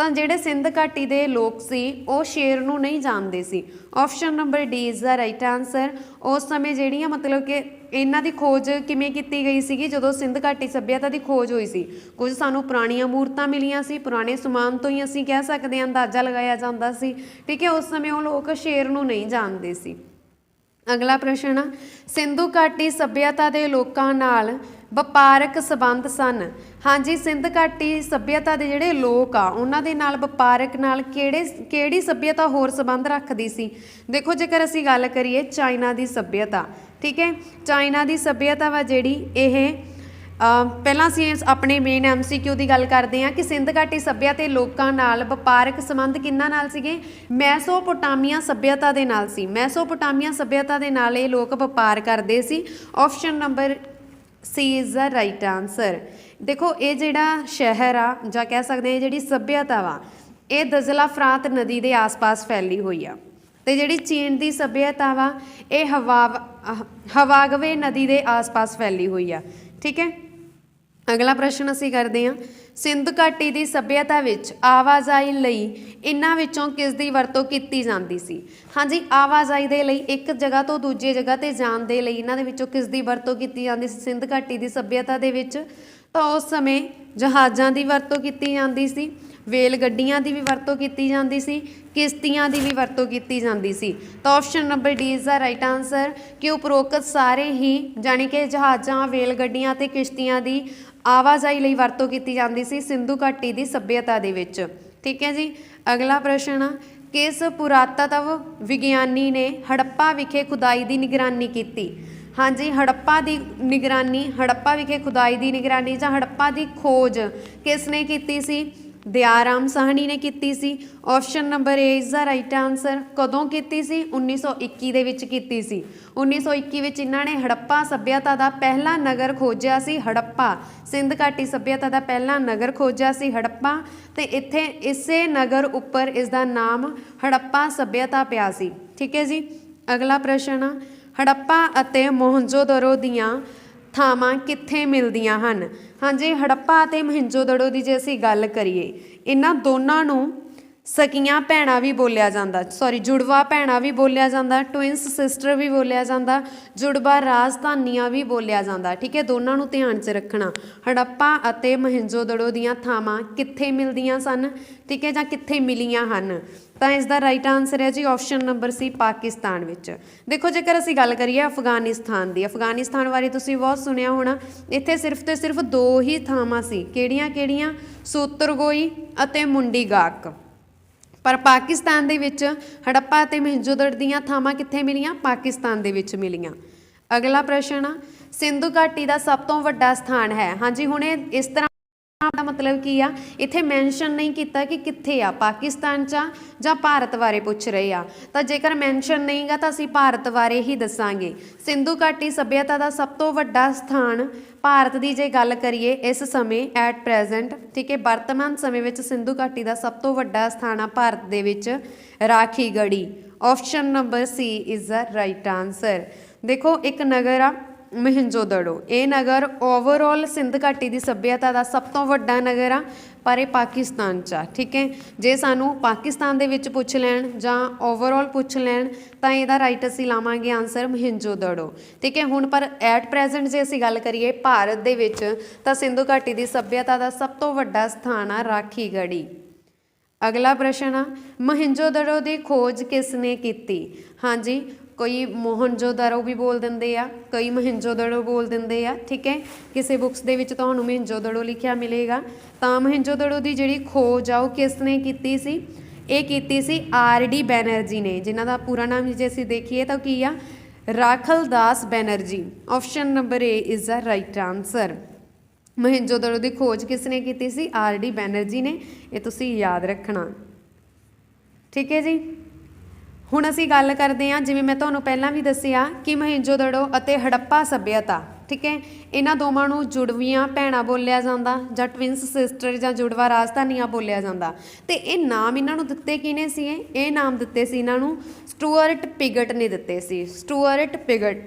A: ਤਾਂ ਜਿਹੜੇ ਸਿੰਧ ਘਾਟੀ ਦੇ ਲੋਕ ਸੀ ਉਹ ਸ਼ੇਰ ਨੂੰ ਨਹੀਂ ਜਾਣਦੇ ਸੀ। Option number D is the right answer. ਉਸ ਸਮੇਂ ਜਿਹੜੀਆਂ ਮਤਲਬ ਕਿ ਇਹਨਾਂ ਦੀ ਖੋਜ ਕਿਵੇਂ ਕੀਤੀ ਗਈ ਸੀਗੀ, ਜਦੋਂ ਸਿੰਧ ਘਾਟੀ ਸੱਭਿਅਤਾ ਦੀ ਖੋਜ ਹੋਈ ਸੀ, ਕੁਝ ਸਾਨੂੰ ਪੁਰਾਣੀਆਂ ਮੂਰਤਾਂ ਮਿਲੀਆਂ ਸੀ, ਪੁਰਾਣੇ ਸਮਾਨ ਤੋਂ ਹੀ ਅਸੀਂ ਕਹਿ ਸਕਦੇ ਹਾਂ ਅੰਦਾਜ਼ਾ ਲਗਾਇਆ ਜਾਂਦਾ ਸੀ। ਠੀਕ ਹੈ, ਉਸ ਸਮੇਂ ਉਹ ਲੋਕ ਸ਼ੇਰ ਨੂੰ ਨਹੀਂ ਜਾਣਦੇ ਸੀ। ਅਗਲਾ ਪ੍ਰਸ਼ਨ ਆ, ਸਿੰਧੂ ਘਾਟੀ ਸੱਭਿਅਤਾ ਦੇ ਲੋਕਾਂ ਨਾਲ ਵਪਾਰਕ ਸੰਬੰਧ ਸਨ। ਹਾਂਜੀ, ਸਿੰਧ ਘਾਟੀ ਸੱਭਿਅਤਾ ਦੇ ਜਿਹੜੇ ਲੋਕ ਆ ਉਹਨਾਂ ਦੇ ਨਾਲ ਵਪਾਰਕ ਨਾਲ ਕਿਹੜੀ ਸੱਭਿਅਤਾ ਹੋਰ ਸੰਬੰਧ ਰੱਖਦੀ ਸੀ? ਦੇਖੋ, ਜੇਕਰ ਅਸੀਂ ਗੱਲ ਕਰੀਏ ਚਾਈਨਾ ਦੀ ਸੱਭਿਅਤਾ, ਠੀਕ ਹੈ, ਚਾਈਨਾ ਦੀ ਸੱਭਿਅਤਾ ਵਾ ਜਿਹੜੀ ਇਹ ਪਹਿਲਾਂ ਅਸੀਂ ਆਪਣੇ ਮੇਨ MCQ ਦੀ ਗੱਲ ਕਰਦੇ ਹਾਂ ਕਿ ਸਿੰਧ ਘਾਟੀ ਸੱਭਿਅਤਾ ਤੇ ਲੋਕਾਂ ਨਾਲ ਵਪਾਰਕ ਸੰਬੰਧ ਕਿਹਨਾਂ ਨਾਲ ਸੀਗੇ? ਮੈਸੋਪੋਟਾਮੀਆ ਸੱਭਿਅਤਾ ਦੇ ਨਾਲ ਸੀ। ਮੈਸੋਪੋਟਾਮੀਆ ਸੱਭਿਅਤਾ ਦੇ ਨਾਲ ਇਹ ਲੋਕ ਵਪਾਰ ਕਰਦੇ ਸੀ। Option number C is the right answer. ਦੇਖੋ, ਇਹ ਜਿਹੜਾ ਸ਼ਹਿਰ ਆ ਜਾਂ ਕਹਿ ਸਕਦੇ ਹਾਂ ਜਿਹੜੀ ਸੱਭਿਅਤਾ ਵਾ ਇਹ ਦਜ਼ਲਾ ਫਰਾਤ ਨਦੀ ਦੇ ਆਸ-ਪਾਸ ਫੈਲੀ ਹੋਈ ਆ। ਤੇ ਜਿਹੜੀ ਚੀਨ ਦੀ ਸੱਭਿਅਤਾ ਵਾ ਇਹ ਹਵਾਗਵੇ ਨਦੀ ਦੇ ਆਸ-ਪਾਸ ਫੈਲੀ ਹੋਈ ਆ। ਠੀਕ ਹੈ, ਅਗਲਾ ਪ੍ਰਸ਼ਨ ਅਸੀਂ ਕਰਦੇ ਹਾਂ, ਸਿੰਧ ਘਾਟੀ ਦੀ ਸੱਭਿਅਤਾ ਵਿੱਚ ਆਵਾਜਾਈ ਲਈ ਇਹਨਾਂ ਵਿੱਚੋਂ ਕਿਸ ਦੀ ਵਰਤੋਂ ਕੀਤੀ ਜਾਂਦੀ ਸੀ? ਹਾਂਜੀ, ਆਵਾਜਾਈ ਦੇ ਲਈ ਇੱਕ ਜਗ੍ਹਾ ਤੋਂ ਦੂਜੀ ਜਗ੍ਹਾ ਤੇ ਜਾਣ ਦੇ ਲਈ ਇਹਨਾਂ ਦੇ ਵਿੱਚੋਂ ਕਿਸ ਦੀ ਵਰਤੋਂ ਕੀਤੀ ਜਾਂਦੀ ਸੀ ਸਿੰਧ ਘਾਟੀ ਦੀ ਸੱਭਿਅਤਾ ਦੇ ਵਿੱਚ? ਤਾਂ ਉਸ ਸਮੇਂ ਜਹਾਜ਼ਾਂ ਦੀ ਵਰਤੋਂ ਕੀਤੀ ਜਾਂਦੀ ਸੀ, ਵੇਲ ਗੱਡੀਆਂ ਦੀ ਵੀ ਵਰਤੋਂ ਕੀਤੀ ਜਾਂਦੀ ਸੀ, ਕਿਸ਼ਤੀਆਂ ਦੀ ਵੀ ਵਰਤੋਂ ਕੀਤੀ ਜਾਂਦੀ ਸੀ। ਤਾਂ option number D is the right answer ਕਿ ਉਪਰੋਕਤ ਸਾਰੇ ਹੀ ਜਾਣੀ ਕਿ ਜਹਾਜ਼ਾਂ, ਵੇਲ ਗੱਡੀਆਂ ਅਤੇ ਕਿਸ਼ਤੀਆਂ ਦੀ ਆਵਾਜਾਈ ਲਈ ਵਰਤੋਂ ਕੀਤੀ ਜਾਂਦੀ ਸੀ ਸਿੰਧੂ ਘਾਟੀ ਦੀ ਸੱਭਿਅਤਾ ਦੇ ਵਿੱਚ। ਠੀਕ ਹੈ ਜੀ, ਅਗਲਾ ਪ੍ਰਸ਼ਨ ਆ, ਕਿਸ ਪੁਰਾਤਤਵ ਵਿਗਿਆਨੀ ਨੇ ਹੜੱਪਾ ਵਿਖੇ ਖੁਦਾਈ ਦੀ ਨਿਗਰਾਨੀ ਕੀਤੀ? ਹਾਂਜੀ, ਹੜੱਪਾ ਵਿਖੇ ਖੁਦਾਈ ਦੀ ਨਿਗਰਾਨੀ ਜਾਂ ਹੜੱਪਾ ਦੀ ਖੋਜ ਕਿਸ ਨੇ ਕੀਤੀ ਸੀ? ਦਿਆਰਾਮ ਸਾਹਨੀ ਨੇ ਕੀਤੀ ਸੀ। Option number A is the right answer. ਕਦੋਂ ਕੀਤੀ ਸੀ? 1921 ਦੇ ਵਿੱਚ ਕੀਤੀ ਸੀ। 1921 ਵਿੱਚ ਇਹਨਾਂ ਨੇ ਹੜੱਪਾ ਸੱਭਿਅਤਾ ਦਾ ਪਹਿਲਾ ਨਗਰ ਖੋਜਿਆ ਸੀ। ਹੜੱਪਾ ਸਿੰਧ ਘਾਟੀ ਸੱਭਿਅਤਾ ਦਾ ਪਹਿਲਾ ਨਗਰ ਖੋਜਿਆ ਸੀ ਹੜੱਪਾ, ਤੇ ਇੱਥੇ ਇਸੇ ਨਗਰ ਉੱਪਰ ਇਸ ਦਾ ਨਾਮ ਹੜੱਪਾ ਸੱਭਿਅਤਾ ਪਿਆ ਸੀ। ਠੀਕ ਹੈ ਜੀ, ਅਗਲਾ ਪ੍ਰਸ਼ਨ ਆ, ਹੜੱਪਾ ਅਤੇ ਮੋਹਨਜੋਦੜੋ ਦੀਆਂ ਥਾਵਾਂ ਕਿੱਥੇ ਮਿਲਦੀਆਂ ਹਨ? ਹਾਂਜੀ, ਹੜੱਪਾ ਅਤੇ ਮੋਹਿੰਜੋਦੜੋ ਦੀ ਜੇ ਅਸੀਂ ਗੱਲ ਕਰੀਏ, ਇਹਨਾਂ ਦੋਨਾਂ ਨੂੰ ਸਕੀਆਂ ਭੈਣਾਂ ਵੀ ਬੋਲਿਆ ਜਾਂਦਾ, ਜੁੜਵਾ ਭੈਣਾਂ ਵੀ ਬੋਲਿਆ ਜਾਂਦਾ, ਟਵਿੰਸ ਸਿਸਟਰ ਵੀ ਬੋਲਿਆ ਜਾਂਦਾ, ਜੁੜਵਾ ਰਾਜਧਾਨੀਆਂ ਵੀ ਬੋਲਿਆ ਜਾਂਦਾ। ਠੀਕ ਹੈ, ਦੋਨਾਂ ਨੂੰ ਧਿਆਨ 'ਚ ਰੱਖਣਾ। ਹੜੱਪਾ ਅਤੇ ਮੋਹਿੰਜੋਦੜੋ ਦੀਆਂ ਥਾਵਾਂ ਕਿੱਥੇ ਮਿਲਦੀਆਂ ਸਨ? ਠੀਕ ਹੈ, ਜਾਂ ਕਿੱਥੇ ਮਿਲੀਆਂ ਹਨ? ਤਾਂ ਇਸ ਦਾ ਰਾਈਟ ਆਨਸਰ ਹੈ ਜੀ ਆਪਸ਼ਨ ਨੰਬਰ ਸੀ, ਪਾਕਿਸਤਾਨ ਵਿੱਚ। ਦੇਖੋ, ਜੇਕਰ ਅਸੀਂ ਗੱਲ ਕਰੀਏ ਅਫਗਾਨਿਸਤਾਨ ਦੀ, ਅਫਗਾਨਿਸਤਾਨ ਬਾਰੇ ਤੁਸੀਂ ਬਹੁਤ ਸੁਣਿਆ ਹੋਣਾ। ਇੱਥੇ ਸਿਰਫ ਤੇ ਸਿਰਫ ਦੋ ਹੀ ਥਾਵਾਂ ਸੀ। ਕਿਹੜੀਆਂ? ਸੂਤਰਗੋਈ ਅਤੇ ਮੁੰਡੀਗਾਕ। ਪਰ ਪਾਕਿਸਤਾਨ ਦੇ ਵਿੱਚ ਹੜੱਪਾ ਅਤੇ ਮੋਹਿੰਜੋਦੜੋ ਦੀਆਂ ਥਾਵਾਂ ਕਿੱਥੇ ਮਿਲੀਆਂ? ਪਾਕਿਸਤਾਨ ਦੇ ਵਿੱਚ ਮਿਲੀਆਂ। ਅਗਲਾ ਪ੍ਰਸ਼ਨ ਆ, ਸਿੰਧੂ ਘਾਟੀ ਦਾ ਸਭ ਤੋਂ ਵੱਡਾ ਸਥਾਨ ਹੈ। ਹਾਂਜੀ, ਹੁਣ ਇਹ ਇਸ ਤਰ੍ਹਾਂ ਦਾ ਮਤਲਬ ਕੀ ਆ, ਇੱਥੇ ਮੈਂਸ਼ਨ ਨਹੀਂ ਕੀਤਾ ਕਿ ਕਿੱਥੇ ਆ, ਪਾਕਿਸਤਾਨ 'ਚ ਜਾਂ ਭਾਰਤ ਬਾਰੇ ਪੁੱਛ ਰਹੇ ਆ। ਤਾਂ ਜੇਕਰ ਮੈਂਸ਼ਨ ਨਹੀਂਗਾ ਤਾਂ ਅਸੀਂ ਭਾਰਤ ਬਾਰੇ ਹੀ ਦੱਸਾਂਗੇ। ਸਿੰਧੂ ਘਾਟੀ ਸੱਭਿਅਤਾ ਦਾ ਸਭ ਤੋਂ ਵੱਡਾ ਸਥਾਨ ਭਾਰਤ ਦੀ ਜੇ ਗੱਲ ਕਰੀਏ ਇਸ ਸਮੇਂ ਐਟ ਪ੍ਰੈਜ਼ੈਂਟ, ਠੀਕ ਹੈ, ਵਰਤਮਾਨ ਸਮੇਂ ਵਿੱਚ ਸਿੰਧੂ ਘਾਟੀ ਦਾ ਸਭ ਤੋਂ ਵੱਡਾ ਸਥਾਨ ਆ ਭਾਰਤ ਦੇ ਵਿੱਚ Rakhigarhi. Option number C is the right answer. ਦੇਖੋ, ਇੱਕ ਨਗਰ ਆ ਮੋਹਿੰਜੋਦੜੋ, ਇਹ ਨਗਰ ਓਵਰਆਲ ਸਿੰਧ ਘਾਟੀ ਦੀ ਸੱਭਿਅਤਾ ਦਾ ਸਭ ਤੋਂ ਵੱਡਾ ਨਗਰ ਆ, ਪਰ ਇਹ ਪਾਕਿਸਤਾਨ 'ਚ ਆ। ਠੀਕ ਹੈ, ਜੇ ਸਾਨੂੰ ਪਾਕਿਸਤਾਨ ਦੇ ਵਿੱਚ ਪੁੱਛ ਲੈਣ ਜਾਂ ਓਵਰਆਲ ਪੁੱਛ ਲੈਣ ਤਾਂ ਇਹਦਾ ਰਾਈਟ ਅਸੀਂ ਲਾਵਾਂਗੇ ਆਨਸਰ ਮੋਹਿੰਜੋਦੜੋ। ਠੀਕ ਹੈ, ਹੁਣ ਪਰ ਐਟ ਪ੍ਰੈਜ਼ੈਂਟ ਜੇ ਅਸੀਂ ਗੱਲ ਕਰੀਏ ਭਾਰਤ ਦੇ ਵਿੱਚ ਤਾਂ ਸਿੰਧੂ ਘਾਟੀ ਦੀ ਸੱਭਿਅਤਾ ਦਾ ਸਭ ਤੋਂ ਵੱਡਾ ਸਥਾਨ ਆ ਰਾਖੀਗੜ੍ਹੀ। ਅਗਲਾ ਪ੍ਰਸ਼ਨ ਆ, ਮੋਹਿੰਜੋਦੜੋ ਦੀ ਖੋਜ ਕਿਸ ਨੇ ਕੀਤੀ? ਹਾਂਜੀ, ਕੋਈ ਮੋਹਨਜੋਦੜੋ ਵੀ ਬੋਲ ਦਿੰਦੇ ਆ, ਕਈ ਮੋਹਿੰਜੋਦੜੋ ਬੋਲ ਦਿੰਦੇ ਆ। ਠੀਕ ਹੈ, ਕਿਸੇ ਬੁੱਕਸ ਦੇ ਵਿੱਚ ਤੁਹਾਨੂੰ ਮੋਹਿੰਜੋਦੜੋ ਲਿਖਿਆ ਮਿਲੇਗਾ। ਤਾਂ ਮੋਹਿੰਜੋਦੜੋ ਦੀ ਜਿਹੜੀ ਖੋਜ ਆ ਉਹ ਕਿਸ ਨੇ ਕੀਤੀ ਸੀ? ਇਹ ਕੀਤੀ ਸੀ RD ਬੈਨਰਜੀ ਨੇ, ਜਿਨ੍ਹਾਂ ਦਾ ਪੂਰਾ ਨਾਮ ਜੇ ਅਸੀਂ ਦੇਖੀਏ ਤਾਂ ਕੀ ਆ? Rakhal Das Banerjee. Option number A is the right answer. Mohenjodaro ਦੀ ਖੋਜ ਕਿਸ ਨੇ ਕੀਤੀ ਸੀ? RD ਬੈਨਰਜੀ ਨੇ। ਇਹ ਤੁਸੀਂ ਯਾਦ ਰੱਖਣਾ। ਠੀਕ ਹੈ ਜੀ, ਹੁਣ ਅਸੀਂ ਗੱਲ ਕਰਦੇ ਹਾਂ, ਜਿਵੇਂ ਮੈਂ ਤੁਹਾਨੂੰ ਪਹਿਲਾਂ ਵੀ ਦੱਸਿਆ ਕਿ ਮੋਹਿੰਜੋਦੜੋ ਅਤੇ ਹੜੱਪਾ ਸੱਭਿਅਤਾ, ਠੀਕ ਹੈ, ਇਹਨਾਂ ਦੋਵਾਂ ਨੂੰ ਜੁੜਵੀਆਂ ਭੈਣਾਂ ਬੋਲਿਆ ਜਾਂਦਾ ਜਾਂ ਟਵਿੰਸ ਸਿਸਟਰ ਜਾਂ ਜੁੜਵਾ ਰਾਜਧਾਨੀਆਂ ਬੋਲਿਆ ਜਾਂਦਾ। ਤੇ ਇਹ ਨਾਮ ਇਹਨਾਂ ਨੂੰ ਦਿੱਤੇ ਕਿਹਨੇ ਸੀ? ਇਹ ਨਾਮ ਦਿੱਤੇ ਸੀ ਇਹਨਾਂ ਨੂੰ ਸਟੂਅਰਟ ਪਿਗਟ ਨੇ ਦਿੱਤੇ ਸੀ। ਸਟੂਅਰਟ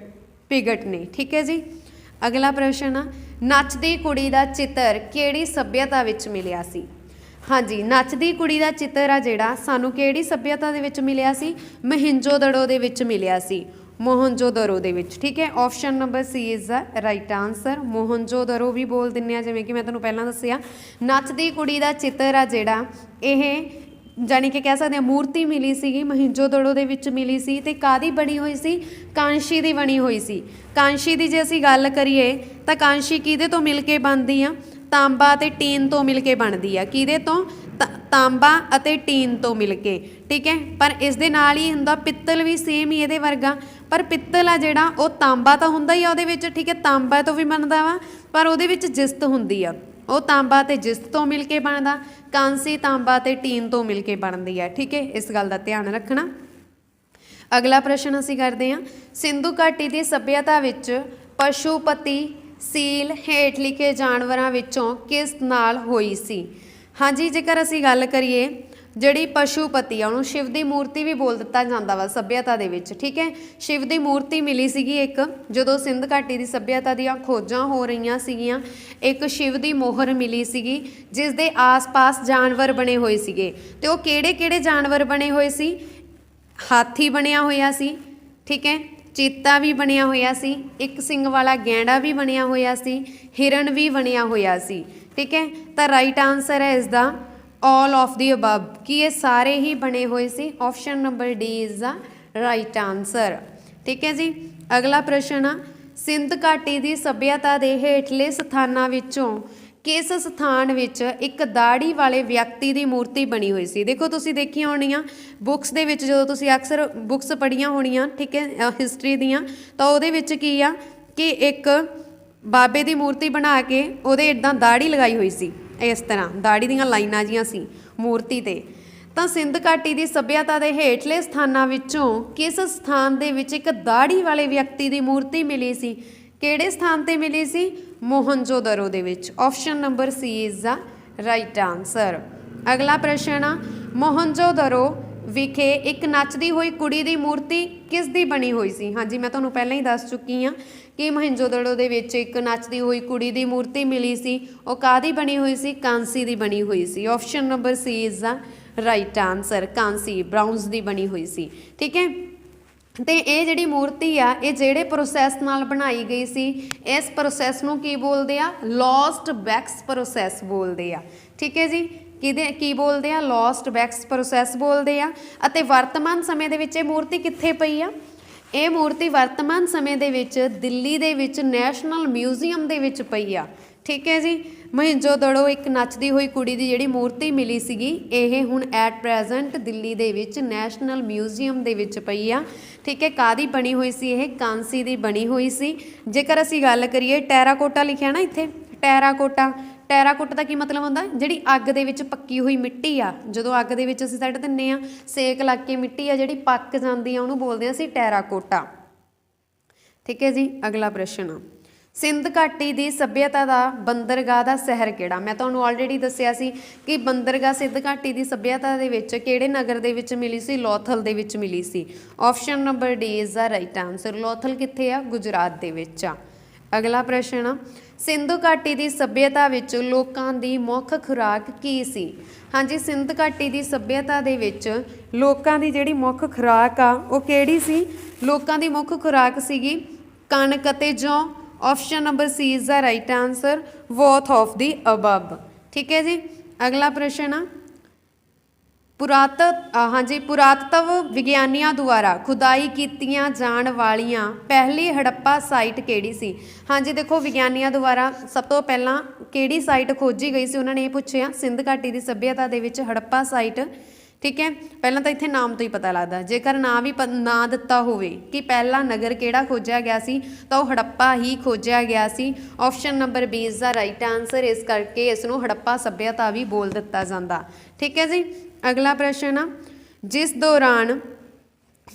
A: ਪਿਗਟ ਨੇ। ਠੀਕ ਹੈ ਜੀ, ਅਗਲਾ ਪ੍ਰਸ਼ਨ ਆ, ਨੱਚਦੀ ਕੁੜੀ ਦਾ ਚਿੱਤਰ ਕਿਹੜੀ ਸੱਭਿਅਤਾ ਵਿੱਚ ਮਿਲਿਆ ਸੀ? हाँ जी, नੱਚਦੀ ਕੁੜੀ ਦਾ ਚਿੱਤਰ ਆ ਜਿਹੜਾ ਸਾਨੂੰ ਕਿਹੜੀ ਸੱਭਿਅਤਾ ਦੇ ਵਿੱਚ ਮਿਲਿਆ ਸੀ? ਮਹਿੰਜੋਦੜੋ ਦੇ ਵਿੱਚ ਮਿਲਿਆ ਸੀ, ਮੋਹਨਜੋਦੜੋ ਦੇ ਵਿੱਚ। ਠੀਕ ਹੈ, option number C is the right answer. Mohenjodaro ਵੀ ਬੋਲ ਦਿੰਦੇ ਆ, ਜਿਵੇਂ ਕਿ ਮੈਂ ਤੁਹਾਨੂੰ ਪਹਿਲਾਂ ਦੱਸਿਆ। ਨੱਚਦੀ ਕੁੜੀ ਦਾ ਚਿੱਤਰ ਆ ਜਿਹੜਾ ਇਹ ਜਾਣੀ ਕਿ ਕਹਿ ਸਕਦੇ ਹਾਂ ਮੂਰਤੀ ਮਿਲੀ ਸੀਗੀ ਮੋਹਿੰਜੋਦੜੋ ਦੇ ਵਿੱਚ ਮਿਲੀ ਸੀ, ਤੇ ਕਾਹਦੀ ਬਣੀ ਹੋਈ ਸੀ? ਕਾਂਸ਼ੀ ਦੀ ਬਣੀ ਹੋਈ ਸੀ। ਕਾਂਸ਼ੀ ਦੀ ਜੇ ਅਸੀਂ ਗੱਲ ਕਰੀਏ ਤਾਂ ਕਾਂਸ਼ੀ ਕਿਹਦੇ ਤੋਂ ਮਿਲ ਕੇ ਬਣਦੀ ਆ? ਤਾਂਬਾ ਅਤੇ ਟੀਨ ਤੋਂ ਮਿਲ ਕੇ ਬਣਦੀ ਆ। ਕਿਹਦੇ ਤੋਂ? ਤਾਂਬਾ ਅਤੇ ਟੀਨ ਤੋਂ ਮਿਲ ਕੇ। ਠੀਕ ਹੈ, ਪਰ ਇਸ ਦੇ ਨਾਲ ਹੀ ਹੁੰਦਾ ਪਿੱਤਲ ਵੀ ਸੇਮ ਹੀ ਇਹਦੇ ਵਰਗਾ, ਪਰ ਪਿੱਤਲ ਆ ਜਿਹੜਾ ਉਹ ਤਾਂਬਾ ਤਾਂ ਹੁੰਦਾ ਹੀ ਆ ਉਹਦੇ ਵਿੱਚ। ਠੀਕ ਹੈ, ਤਾਂਬਾ ਤੋਂ ਵੀ ਬਣਦਾ ਵਾ, ਪਰ ਉਹਦੇ ਵਿੱਚ ਜਿਸਤ ਹੁੰਦੀ ਆ, ਉਹ ਤਾਂਬਾ ਅਤੇ ਜਿਸਤ ਤੋਂ ਮਿਲ ਕੇ ਬਣਦਾ। ਕਾਂਸੀ ਤਾਂਬਾ ਅਤੇ ਟੀਨ ਤੋਂ ਮਿਲ ਕੇ ਬਣਦੀ ਆ। ਠੀਕ ਹੈ, ਇਸ ਗੱਲ ਦਾ ਧਿਆਨ ਰੱਖਣਾ। ਅਗਲਾ ਪ੍ਰਸ਼ਨ ਅਸੀਂ ਕਰਦੇ ਹਾਂ, ਸਿੰਧੂ ਘਾਟੀ ਦੀ ਸੱਭਿਅਤਾ ਵਿੱਚ ਪਸ਼ੂਪਤੀ ਸੀਲ ਹੇਠ ਲਿਖੇ ਜਾਨਵਰਾਂ ਵਿੱਚੋਂ ਕਿਸ ਨਾਲ ਹੋਈ ਸੀ? ਹਾਂਜੀ, ਜੇਕਰ ਅਸੀਂ ਗੱਲ ਕਰੀਏ ਜਿਹੜੀ ਪਸ਼ੂਪਤੀ ਆ ਉਹਨੂੰ ਸ਼ਿਵ ਦੀ ਮੂਰਤੀ ਵੀ ਬੋਲ ਦਿੱਤਾ ਜਾਂਦਾ ਵਾ ਸੱਭਿਅਤਾ ਦੇ ਵਿੱਚ। ਠੀਕ ਹੈ, ਸ਼ਿਵ ਦੀ ਮੂਰਤੀ ਮਿਲੀ ਸੀਗੀ ਇੱਕ, ਜਦੋਂ ਸਿੰਧ ਘਾਟੀ ਦੀ ਸੱਭਿਅਤਾ ਦੀਆਂ ਖੋਜਾਂ ਹੋ ਰਹੀਆਂ ਸੀਗੀਆਂ। ਇੱਕ ਸ਼ਿਵ ਦੀ ਮੋਹਰ ਮਿਲੀ ਸੀਗੀ ਜਿਸ ਦੇ ਆਸ-ਪਾਸ ਜਾਨਵਰ ਬਣੇ ਹੋਏ ਸੀਗੇ, ਤੇ ਉਹ ਕਿਹੜੇ-ਕਿਹੜੇ ਜਾਨਵਰ ਬਣੇ ਹੋਏ ਸੀ? ਹਾਥੀ ਬਣਿਆ ਹੋਇਆ ਸੀ। ਠੀਕ ਹੈ, ਚੀਤਾ ਵੀ ਬਣਿਆ ਹੋਇਆ ਸੀ, ਇੱਕ ਸਿੰਗ ਵਾਲਾ ਗੈਂਡਾ ਵੀ ਬਣਿਆ ਹੋਇਆ ਸੀ, ਹਿਰਨ ਵੀ ਬਣਿਆ ਹੋਇਆ ਸੀ। ਠੀਕ ਹੈ, ਤਾਂ ਰਾਈਟ ਆਨਸਰ ਹੈ ਇਸ ਦਾ ਆਲ ਆਫ ਦੀ ਅਬਵ, ਕਿ ਇਹ ਸਾਰੇ ਹੀ ਬਣੇ ਹੋਏ ਸੀ। Option number D is the right answer. ਠੀਕ ਹੈ ਜੀ, ਅਗਲਾ ਪ੍ਰਸ਼ਨ ਆ, ਸਿੰਧ ਘਾਟੀ ਦੀ ਸੱਭਿਅਤਾ ਦੇ ਹੇਠਲੇ ਸਥਾਨਾਂ ਵਿੱਚੋਂ ਕਿਸ ਸਥਾਨ ਵਿੱਚ ਇੱਕ ਦਾੜੀ ਵਾਲੇ ਵਿਅਕਤੀ ਦੀ ਮੂਰਤੀ ਬਣੀ ਹੋਈ ਸੀ? ਦੇਖੋ ਤੁਸੀਂ ਦੇਖੀਆਂ ਹੋਣੀਆਂ ਬੁੱਕਸ ਦੇ ਵਿੱਚ, ਜਦੋਂ ਤੁਸੀਂ ਅਕਸਰ ਬੁੱਕਸ ਪੜ੍ਹੀਆਂ ਹੋਣੀਆਂ, ਠੀਕ ਹੈ, ਹਿਸਟਰੀ ਦੀਆਂ, ਤਾਂ ਉਹਦੇ ਵਿੱਚ ਕੀ ਆ ਕਿ ਇੱਕ ਬਾਬੇ ਦੀ ਮੂਰਤੀ ਬਣਾ ਕੇ ਉਹਦੇ ਇੱਦਾਂ ਦਾੜੀ ਲਗਾਈ ਹੋਈ ਸੀ, ਇਸ ਤਰ੍ਹਾਂ ਦਾੜੀ ਦੀਆਂ ਲਾਈਨਾਂ ਜੀਆਂ ਸੀ ਮੂਰਤੀ 'ਤੇ। ਤਾਂ ਸਿੰਧ ਘਾਟੀ ਦੀ ਸੱਭਿਅਤਾ ਦੇ ਹੇਠਲੇ ਸਥਾਨਾਂ ਵਿੱਚੋਂ ਕਿਸ ਸਥਾਨ ਦੇ ਵਿੱਚ ਇੱਕ ਦਾੜੀ ਵਾਲੇ ਵਿਅਕਤੀ ਦੀ ਮੂਰਤੀ ਮਿਲੀ ਸੀ? ਕਿਹੜੇ ਸਥਾਨ 'ਤੇ ਮਿਲੀ ਸੀ? ਮੋਹਨਜੋਦੜੋ ਦੇ ਵਿੱਚ। Option number C is the right answer. ਅਗਲਾ ਪ੍ਰਸ਼ਨ ਆ, ਮੋਹਨਜੋਦੜੋ ਵਿਖੇ ਇੱਕ ਨੱਚਦੀ ਹੋਈ ਕੁੜੀ ਦੀ ਮੂਰਤੀ ਕਿਸ ਦੀ ਬਣੀ ਹੋਈ ਸੀ? ਹਾਂਜੀ, ਮੈਂ ਤੁਹਾਨੂੰ ਪਹਿਲਾਂ ਹੀ ਦੱਸ ਚੁੱਕੀ ਹਾਂ ਕਿ ਮੋਹਨਜੋਦੜੋ ਦੇ ਵਿੱਚ ਇੱਕ ਨੱਚਦੀ ਹੋਈ ਕੁੜੀ ਦੀ ਮੂਰਤੀ ਮਿਲੀ ਸੀ। ਉਹ ਕਾਹਦੀ ਬਣੀ ਹੋਈ ਸੀ? ਕਾਂਸੀ ਦੀ ਬਣੀ ਹੋਈ ਸੀ। Option number C is the right answer. ਕਾਂਸੀ, ਬ੍ਰਾਊਨਜ਼ ਦੀ ਬਣੀ ਹੋਈ ਸੀ। ਠੀਕ ਹੈ, ਤੇ ਇਹ ਜਿਹੜੀ ਮੂਰਤੀ ਆ ਇਹ ਜਿਹੜੇ ਪ੍ਰੋਸੈਸ ਨਾਲ ਬਣਾਈ ਗਈ ਸੀ, ਇਸ ਪ੍ਰੋਸੈਸ ਨੂੰ ਕੀ ਬੋਲਦੇ ਆ? ਲੋਸਟ ਵੈਕਸ ਪ੍ਰੋਸੈਸ ਬੋਲਦੇ ਆ। ਠੀਕ ਹੈ ਜੀ, ਕੀ ਬੋਲਦੇ ਆ? ਲੋਸਟ ਵੈਕਸ ਪ੍ਰੋਸੈਸ ਬੋਲਦੇ ਆ। ਅਤੇ ਵਰਤਮਾਨ ਸਮੇਂ ਦੇ ਵਿੱਚ ਇਹ ਮੂਰਤੀ ਕਿੱਥੇ ਪਈ ਆ? ਇਹ ਮੂਰਤੀ ਵਰਤਮਾਨ ਸਮੇਂ ਦੇ ਵਿੱਚ ਦਿੱਲੀ ਦੇ ਵਿੱਚ ਨੈਸ਼ਨਲ ਮਿਊਜ਼ੀਅਮ ਦੇ ਵਿੱਚ ਪਈ ਆ। ਠੀਕ ਹੈ ਜੀ, ਮੋਹਿੰਜੋਦੜੋ ਇੱਕ ਨੱਚਦੀ ਹੋਈ ਕੁੜੀ ਦੀ ਜਿਹੜੀ ਮੂਰਤੀ ਮਿਲੀ ਸੀਗੀ, ਇਹ ਹੁਣ ਐਟ ਪ੍ਰੈਜ਼ੈਂਟ ਦਿੱਲੀ ਦੇ ਵਿੱਚ ਨੈਸ਼ਨਲ ਮਿਊਜ਼ੀਅਮ ਦੇ ਵਿੱਚ ਪਈ ਆ। ਠੀਕ ਹੈ, ਕਾਹਦੀ ਬਣੀ ਹੋਈ ਸੀ? ਇਹ ਕਾਂਸੀ ਦੀ ਬਣੀ ਹੋਈ ਸੀ। ਜੇਕਰ ਅਸੀਂ ਗੱਲ ਕਰੀਏ ਟੈਰਾਕੋਟਾ ਲਿਖਿਆ ਨਾ ਇੱਥੇ, ਟੈਰਾਕੋਟਾ, ਟੈਰਾਕੋਟਾ ਦਾ ਕੀ ਮਤਲਬ ਹੁੰਦਾ? ਜਿਹੜੀ ਅੱਗ ਦੇ ਵਿੱਚ ਪੱਕੀ ਹੋਈ ਮਿੱਟੀ ਆ, ਜਦੋਂ ਅੱਗ ਦੇ ਵਿੱਚ ਅਸੀਂ ਸੱਟ ਦਿੰਦੇ ਆ, ਸੇਕ ਲੱਗ ਕੇ ਮਿੱਟੀ ਆ ਜਿਹੜੀ ਪੱਕ ਜਾਂਦੀ ਆ, ਉਹਨੂੰ ਬੋਲਦੇ ਆ ਅਸੀਂ ਟੈਰਾਕੋਟਾ। ਠੀਕ ਹੈ ਜੀ, ਅਗਲਾ ਪ੍ਰਸ਼ਨ ਆ, ਸਿੰਧ ਘਾਟੀ ਦੀ ਸੱਭਿਅਤਾ ਦਾ ਬੰਦਰਗਾਹ ਦਾ ਸ਼ਹਿਰ ਕਿਹੜਾ? ਮੈਂ ਤੁਹਾਨੂੰ ਆਲਰੇਡੀ ਦੱਸਿਆ ਸੀ ਕਿ ਬੰਦਰਗਾਹ ਸਿੰਧ ਘਾਟੀ ਦੀ ਸੱਭਿਅਤਾ ਦੇ ਵਿੱਚ ਕਿਹੜੇ ਨਗਰ ਦੇ ਵਿੱਚ ਮਿਲੀ ਸੀ? ਲੋਥਲ ਦੇ ਵਿੱਚ ਮਿਲੀ ਸੀ। Option number D is the right answer. Lothal ਕਿੱਥੇ ਆ? ਗੁਜਰਾਤ ਦੇ ਵਿੱਚ ਆ। ਅਗਲਾ ਪ੍ਰਸ਼ਨ ਆ, ਸਿੰਧੂ ਘਾਟੀ ਦੀ ਸੱਭਿਅਤਾ ਵਿੱਚ ਲੋਕਾਂ ਦੀ ਮੁੱਖ ਖੁਰਾਕ ਕੀ ਸੀ? ਹਾਂਜੀ, ਸਿੰਧ ਘਾਟੀ ਦੀ ਸੱਭਿਅਤਾ ਦੇ ਵਿੱਚ ਲੋਕਾਂ ਦੀ ਜਿਹੜੀ ਮੁੱਖ ਖੁਰਾਕ ਆ ਉਹ ਕਿਹੜੀ ਸੀ? ਲੋਕਾਂ ਦੀ ਮੁੱਖ ਖੁਰਾਕ ਸੀਗੀ ਕਣਕ ਅਤੇ ਜੌਂ। Option number C is the right answer. Both of the above. ਠੀਕ ਹੈ ਜੀ, ਅਗਲਾ ਪ੍ਰਸ਼ਨ ਆ, ਪੁਰਾਤਤਵ ਵਿਗਿਆਨੀਆਂ ਦੁਆਰਾ ਖੁਦਾਈ ਕੀਤੀਆਂ ਜਾਣ ਵਾਲੀਆਂ ਪਹਿਲੀ ਹੜੱਪਾ ਸਾਈਟ ਕਿਹੜੀ ਸੀ? ਹਾਂਜੀ, ਦੇਖੋ ਵਿਗਿਆਨੀਆਂ ਦੁਆਰਾ ਸਭ ਤੋਂ ਪਹਿਲਾਂ ਕਿਹੜੀ ਸਾਈਟ ਖੋਜੀ ਗਈ ਸੀ? ਉਹਨਾਂ ਨੇ ਇਹ ਪੁੱਛਿਆ ਸਿੰਧ ਘਾਟੀ ਦੀ ਸੱਭਿਅਤਾ ਦੇ ਵਿੱਚ ਹੜੱਪਾ ਸਾਈਟ। ਠੀਕ ਹੈ, ਪਹਿਲਾਂ ਤਾਂ ਇੱਥੇ ਨਾਮ ਤੋਂ ਹੀ ਪਤਾ ਲੱਗਦਾ, ਜੇਕਰ ਨਾਂ ਦਿੱਤਾ ਹੋਵੇ ਕਿ ਪਹਿਲਾ ਨਗਰ ਕਿਹੜਾ ਖੋਜਿਆ ਗਿਆ ਸੀ ਤਾਂ ਉਹ ਹੜੱਪਾ ਹੀ ਖੋਜਿਆ ਗਿਆ ਸੀ। Option number B is the right answer. ਇਸ ਕਰਕੇ ਇਸ ਨੂੰ ਹੜੱਪਾ ਸੱਭਿਅਤਾ ਵੀ ਬੋਲ ਦਿੱਤਾ ਜਾਂਦਾ। ਠੀਕ ਹੈ ਜੀ, ਅਗਲਾ ਪ੍ਰਸ਼ਨ ਆ, ਜਿਸ ਦੌਰਾਨ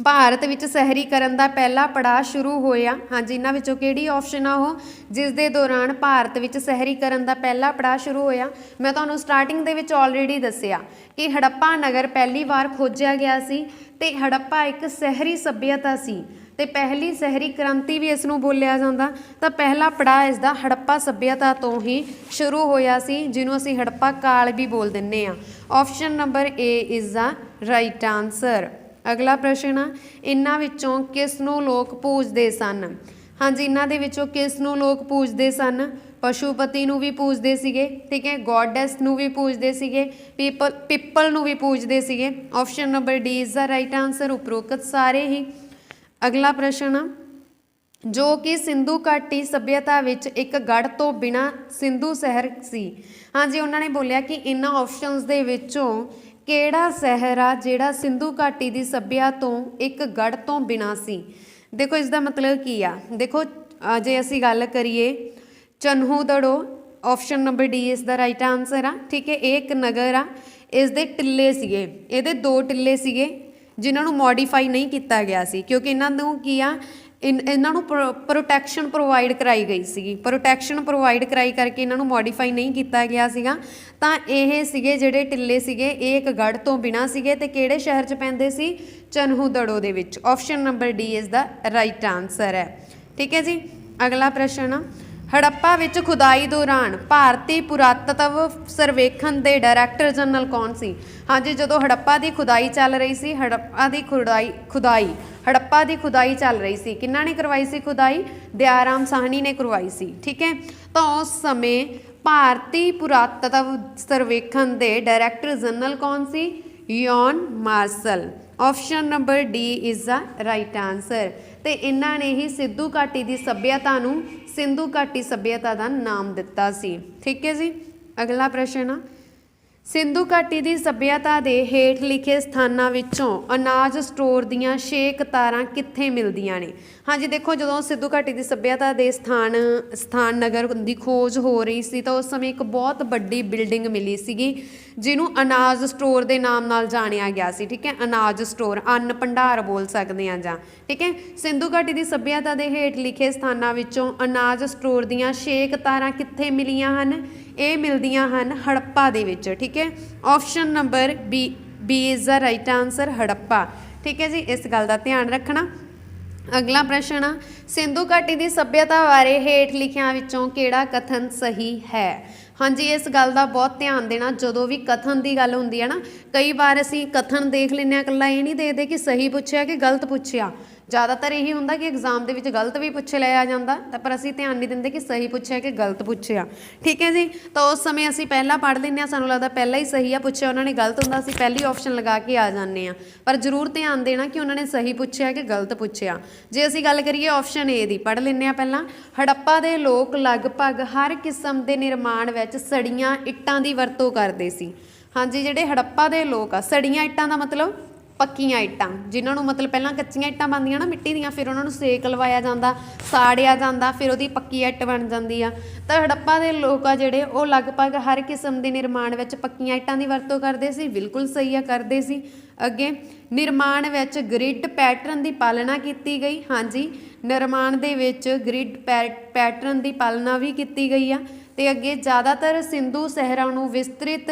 A: ਭਾਰਤ ਵਿੱਚ ਸ਼ਹਿਰੀਕਰਨ ਦਾ ਪਹਿਲਾ ਪੜਾਅ ਸ਼ੁਰੂ ਹੋਇਆ। ਹਾਂਜੀ, ਇਹਨਾਂ ਵਿੱਚੋਂ ਕਿਹੜੀ ਆਪਸ਼ਨ ਆ ਉਹ? ਜਿਸ ਦੇ ਦੌਰਾਨ ਭਾਰਤ ਵਿੱਚ ਸ਼ਹਿਰੀਕਰਨ ਦਾ ਪਹਿਲਾ ਪੜਾਅ ਸ਼ੁਰੂ ਹੋਇਆ। ਮੈਂ ਤੁਹਾਨੂੰ ਸਟਾਰਟਿੰਗ ਦੇ ਵਿੱਚ ਆਲਰੇਡੀ ਦੱਸਿਆ ਕਿ ਹੜੱਪਾ ਨਗਰ ਪਹਿਲੀ ਵਾਰ ਖੋਜਿਆ ਗਿਆ ਸੀ, ਤੇ ਹੜੱਪਾ ਇੱਕ ਸ਼ਹਿਰੀ ਸੱਭਿਅਤਾ ਸੀ। ਤੇ ਪਹਿਲੀ ਸ਼ਹਿਰੀ ਕ੍ਰਾਂਤੀ ਵੀ ਇਸ ਨੂੰ ਬੋਲਿਆ ਜਾਂਦਾ। ਤਾਂ ਪਹਿਲਾ ਪੜਾਅ ਇਸ ਦਾ ਹੜੱਪਾ ਸੱਭਿਅਤਾ ਤੋਂ ਹੀ ਸ਼ੁਰੂ ਹੋਇਆ ਸੀ, ਜਿਹਨੂੰ ਅਸੀਂ ਹੜੱਪਾ ਕਾਲ ਵੀ ਬੋਲ ਦਿੰਦੇ ਹਾਂ। Option number A is the right answer. ਅਗਲਾ ਪ੍ਰਸ਼ਨ ਆ, ਇਹਨਾਂ ਵਿੱਚੋਂ ਕਿਸ ਨੂੰ ਲੋਕ ਪੂਜਦੇ ਸਨ? ਹਾਂਜੀ, ਇਹਨਾਂ ਦੇ ਵਿੱਚੋਂ ਕਿਸ ਨੂੰ ਲੋਕ ਪੂਜਦੇ ਸਨ? ਪਸ਼ੂਪਤੀ ਨੂੰ ਵੀ ਪੂਜਦੇ ਸੀਗੇ, ਠੀਕ ਹੈ, ਗੋਡੈਸ ਨੂੰ ਵੀ ਪੂਜਦੇ ਸੀਗੇ, ਪਿੱਪਲ ਨੂੰ ਵੀ ਪੂਜਦੇ ਸੀਗੇ। Option number D is the right answer, ਉਪਰੋਕਤ ਸਾਰੇ ਹੀ। ਅਗਲਾ ਪ੍ਰਸ਼ਨ ਆ, ਜੋ ਕਿ ਸਿੰਧੂ ਘਾਟੀ ਸੱਭਿਅਤਾ ਵਿੱਚ ਇੱਕ ਗੜ੍ਹ ਤੋਂ ਬਿਨਾਂ ਸਿੰਧੂ ਸ਼ਹਿਰ ਸੀ। ਹਾਂਜੀ, ਉਹਨਾਂ ਨੇ ਬੋਲਿਆ ਕਿ ਇਹਨਾਂ ਆਪਸ਼ਨਸ ਦੇ ਵਿੱਚੋਂ ਕਿਹੜਾ ਸ਼ਹਿਰ ਆ ਜਿਹੜਾ ਸਿੰਧੂ ਘਾਟੀ ਦੀ ਸੱਭਿਆ ਤੋਂ ਇੱਕ ਗੜ੍ਹ ਤੋਂ ਬਿਨਾਂ ਸੀ? ਦੇਖੋ ਇਸ ਦਾ ਮਤਲਬ ਕੀ ਆ। ਦੇਖੋ ਜੇ ਅਸੀਂ ਗੱਲ ਕਰੀਏ ਚਨਹੂਦੜੋ, ਆਪਸ਼ਨ ਨੰਬਰ ਡੀ ਇਸ ਦਾ ਰਾਈਟ ਆਨਸਰ ਆ, ਠੀਕ ਹੈ। ਇਹ ਇੱਕ ਨਗਰ ਆ, ਇਸ ਦੇ ਟਿੱਲੇ ਸੀਗੇ, ਇਹਦੇ 2 ਟਿੱਲੇ ਸੀਗੇ ਜਿਨ੍ਹਾਂ ਨੂੰ ਮੋਡੀਫਾਈ ਨਹੀਂ ਕੀਤਾ ਗਿਆ ਸੀ, ਕਿਉਂਕਿ ਇਹਨਾਂ ਨੂੰ ਕੀ ਆ, ਇਹਨਾਂ ਨੂੰ ਪ੍ਰੋਟੈਕਸ਼ਨ ਪ੍ਰੋਵਾਈਡ ਕਰਾਈ ਗਈ ਸੀਗੀ। ਪ੍ਰੋਟੈਕਸ਼ਨ ਪ੍ਰੋਵਾਈਡ ਕਰਾਈ ਕਰਕੇ ਇਹਨਾਂ ਨੂੰ ਮੋਡੀਫਾਈ ਨਹੀਂ ਕੀਤਾ ਗਿਆ ਸੀਗਾ। ਤਾਂ ਇਹ ਸੀਗੇ ਜਿਹੜੇ ਟਿੱਲੇ ਸੀਗੇ, ਇਹ ਇੱਕ ਗੜ੍ਹ ਤੋਂ ਬਿਨਾਂ ਸੀਗੇ ਤੇ ਕਿਹੜੇ ਸ਼ਹਿਰ 'ਚ ਪੈਂਦੇ ਸੀ? ਚਨਹੂਦੜੋ ਦੇ ਵਿੱਚ। ਆਪਸ਼ਨ ਨੰਬਰ ਡੀ ਇਸ ਦਾ ਰਾਈਟ ਆਨਸਰ ਹੈ, ਠੀਕ ਹੈ ਜੀ। ਅਗਲਾ ਪ੍ਰਸ਼ਨ ਆ, ਹੜੱਪਾ ਵਿੱਚ ਖੁਦਾਈ ਦੌਰਾਨ ਭਾਰਤੀ ਪੁਰਾਤਤਵ ਸਰਵੇਖਣ ਦੇ ਡਾਇਰੈਕਟਰ ਜਨਰਲ ਕੌਣ ਸੀ? ਹਾਂਜੀ, ਜਦੋਂ ਹੜੱਪਾ ਦੀ ਖੁਦਾਈ ਚੱਲ ਰਹੀ ਸੀ, ਹੜੱਪਾ ਦੀ ਖੁਦਾਈ ਚੱਲ ਰਹੀ ਸੀ, ਕਿਹਨਾਂ ਨੇ ਕਰਵਾਈ ਸੀ ਖੁਦਾਈ? ਦਿਆਰਾਮ ਸਾਹਨੀ ਨੇ ਕਰਵਾਈ ਸੀ, ਠੀਕ ਹੈ। ਤਾਂ ਉਸ ਸਮੇਂ ਭਾਰਤੀ ਪੁਰਾਤਤਵ ਸਰਵੇਖਣ ਦੇ ਡਾਇਰੈਕਟਰ ਜਨਰਲ ਕੌਣ ਸੀ? John Marshall. Option number D is the right answer. ਤੇ ਇਹਨਾਂ ਨੇ ਹੀ ਸਿੰਧੂ ਘਾਟੀ ਦੀ ਸੱਭਿਅਤਾ ਨੂੰ ਸਿੰਧੂ ਘਾਟੀ ਸੱਭਿਅਤਾ ਦਾ ਨਾਮ ਦਿੱਤਾ ਸੀ, ਠੀਕ ਹੈ ਜੀ। ਅਗਲਾ ਪ੍ਰਸ਼ਨ ਆ, ਸਿੰਧੂ ਘਾਟੀ ਦੀ ਸੱਭਿਅਤਾ ਦੇ ਹੇਠ ਲਿਖੇ ਸਥਾਨਾਂ ਵਿੱਚੋਂ ਅਨਾਜ ਸਟੋਰ ਦੀਆਂ 6 ਕਤਾਰਾਂ ਕਿੱਥੇ ਮਿਲਦੀਆਂ ਨੇ? ਹਾਂਜੀ, ਦੇਖੋ ਜਦੋਂ ਸਿੰਧੂ ਘਾਟੀ ਦੀ ਸੱਭਿਅਤਾ ਦੇ ਸਥਾਨ ਨਗਰ ਦੀ ਖੋਜ ਹੋ ਰਹੀ ਸੀ ਤਾਂ ਉਸ ਸਮੇਂ ਇੱਕ ਬਹੁਤ ਵੱਡੀ ਬਿਲਡਿੰਗ ਮਿਲੀ ਸੀਗੀ ਜਿਹਨੂੰ ਅਨਾਜ ਸਟੋਰ ਦੇ ਨਾਮ ਨਾਲ ਜਾਣਿਆ ਗਿਆ ਸੀ, ਠੀਕ ਹੈ। ਅਨਾਜ ਸਟੋਰ, ਅੰਨ ਭੰਡਾਰ ਬੋਲ ਸਕਦੇ ਹਾਂ ਜਾਂ, ਠੀਕ ਹੈ। ਸਿੰਧੂ ਘਾਟੀ ਦੀ ਸੱਭਿਅਤਾ ਦੇ ਹੇਠ ਲਿਖੇ ਸਥਾਨਾਂ ਵਿੱਚੋਂ ਅਨਾਜ ਸਟੋਰ ਦੀਆਂ 6 ਕਤਾਰਾਂ ਕਿੱਥੇ ਮਿਲੀਆਂ ਹਨ? ਇਹ ਮਿਲਦੀਆਂ ਹਨ ਹੜੱਪਾ ਦੇ ਵਿੱਚ, ਠੀਕ ਹੈ। Option number B is the right answer, Harappa, ਠੀਕ ਹੈ ਜੀ। ਇਸ ਗੱਲ ਦਾ ਧਿਆਨ ਰੱਖਣਾ। ਅਗਲਾ ਪ੍ਰਸ਼ਨ ਆ, ਸਿੰਧੂ ਘਾਟੀ ਦੀ ਸੱਭਿਅਤਾ ਬਾਰੇ ਹੇਠ ਲਿਖਿਆਂ ਵਿੱਚੋਂ ਕਿਹੜਾ ਕਥਨ ਸਹੀ ਹੈ? ਹਾਂਜੀ, ਇਸ ਗੱਲ ਦਾ ਬਹੁਤ ਧਿਆਨ ਦੇਣਾ। ਜਦੋਂ ਵੀ ਕਥਨ ਦੀ ਗੱਲ ਹੁੰਦੀ ਹੈ ਨਾ, ਕਈ ਵਾਰ ਅਸੀਂ ਕਥਨ ਦੇਖ ਲੈਂਦੇ ਹਾਂ, ਇਕੱਲਾ ਇਹ ਨਹੀਂ ਦੇਖਦੇ ਕਿ ਸਹੀ ਪੁੱਛਿਆ ਕਿ ਗਲਤ ਪੁੱਛਿਆ। ਜ਼ਿਆਦਾਤਰ ਇਹੀ ਹੁੰਦਾ ਕਿ ਐਗਜ਼ਾਮ ਦੇ ਵਿੱਚ ਗਲਤ ਵੀ ਪੁੱਛ ਲਿਆ ਜਾਂਦਾ, ਤਾਂ ਪਰ ਅਸੀਂ ਧਿਆਨ ਨਹੀਂ ਦਿੰਦੇ ਕਿ ਸਹੀ ਪੁੱਛਿਆ ਕਿ ਗਲਤ ਪੁੱਛਿਆ, ਠੀਕ ਹੈ ਜੀ। ਤਾਂ ਉਸ ਸਮੇਂ ਅਸੀਂ ਪਹਿਲਾਂ ਪੜ੍ਹ ਲੈਂਦੇ ਹਾਂ, ਸਾਨੂੰ ਲੱਗਦਾ ਪਹਿਲਾਂ ਹੀ ਸਹੀ ਆ ਪੁੱਛਿਆ, ਉਹਨਾਂ ਨੇ ਗਲਤ ਹੁੰਦਾ, ਅਸੀਂ ਪਹਿਲੀ ਆਪਸ਼ਨ ਲਗਾ ਕੇ ਆ ਜਾਂਦੇ ਹਾਂ। ਪਰ ਜ਼ਰੂਰ ਧਿਆਨ ਦੇਣਾ ਕਿ ਉਹਨਾਂ ਨੇ ਸਹੀ ਪੁੱਛਿਆ ਕਿ ਗਲਤ ਪੁੱਛਿਆ। ਜੇ ਅਸੀਂ ਗੱਲ ਕਰੀਏ ਆਪਸ਼ਨ ਏ ਦੀ, ਪੜ੍ਹ ਲੈਂਦੇ ਹਾਂ ਪਹਿਲਾਂ। ਹੜੱਪਾ ਦੇ ਲੋਕ ਲਗਭਗ ਹਰ ਕਿਸਮ ਦੇ ਨਿਰਮਾਣ ਵਿੱਚ ਸੜੀਆਂ ਇੱਟਾਂ ਦੀ ਵਰਤੋਂ ਕਰਦੇ ਸੀ। ਹਾਂਜੀ, ਜਿਹੜੇ ਹੜੱਪਾ ਦੇ ਲੋਕ ਆ, ਸੜੀਆਂ ਇੱਟਾਂ ਦਾ ਮਤਲਬ ਪੱਕੀਆਂ ਇੱਟਾਂ, ਜਿਨ੍ਹਾਂ ਨੂੰ ਮਤਲਬ ਪਹਿਲਾਂ ਕੱਚੀਆਂ ਇੱਟਾਂ ਬਣਦੀਆਂ ਨਾ ਮਿੱਟੀ ਦੀਆਂ, ਫਿਰ ਉਹਨਾਂ ਨੂੰ ਸੇਕ ਲਵਾਇਆ ਜਾਂਦਾ, ਸਾੜਿਆ ਜਾਂਦਾ, ਫਿਰ ਉਹਦੀ ਪੱਕੀ ਇੱਟ ਬਣ ਜਾਂਦੀ ਆ। ਤਾਂ ਹੜੱਪਾ ਦੇ ਲੋਕ ਆ ਜਿਹੜੇ, ਉਹ ਲਗਭਗ ਹਰ ਕਿਸਮ ਦੇ ਨਿਰਮਾਣ ਵਿੱਚ ਪੱਕੀਆਂ ਇੱਟਾਂ ਦੀ ਵਰਤੋਂ ਕਰਦੇ ਸੀ। ਬਿਲਕੁਲ ਸਹੀ ਆ, ਕਰਦੇ ਸੀ। ਅੱਗੇ, ਨਿਰਮਾਣ ਵਿੱਚ ਗ੍ਰਿਡ ਪੈਟਰਨ ਦੀ ਪਾਲਣਾ ਕੀਤੀ ਗਈ। ਹਾਂਜੀ, ਨਿਰਮਾਣ ਦੇ ਵਿੱਚ ਗ੍ਰਿਡ ਪੈਟਰਨ ਦੀ ਪਾਲਣਾ ਵੀ ਕੀਤੀ ਗਈ ਆ। ਤੇ ਅੱਗੇ, ਜ਼ਿਆਦਾਤਰ ਸਿੰਧੂ ਸ਼ਹਿਰਾਂ ਨੂੰ ਵਿਸਤ੍ਰਿਤ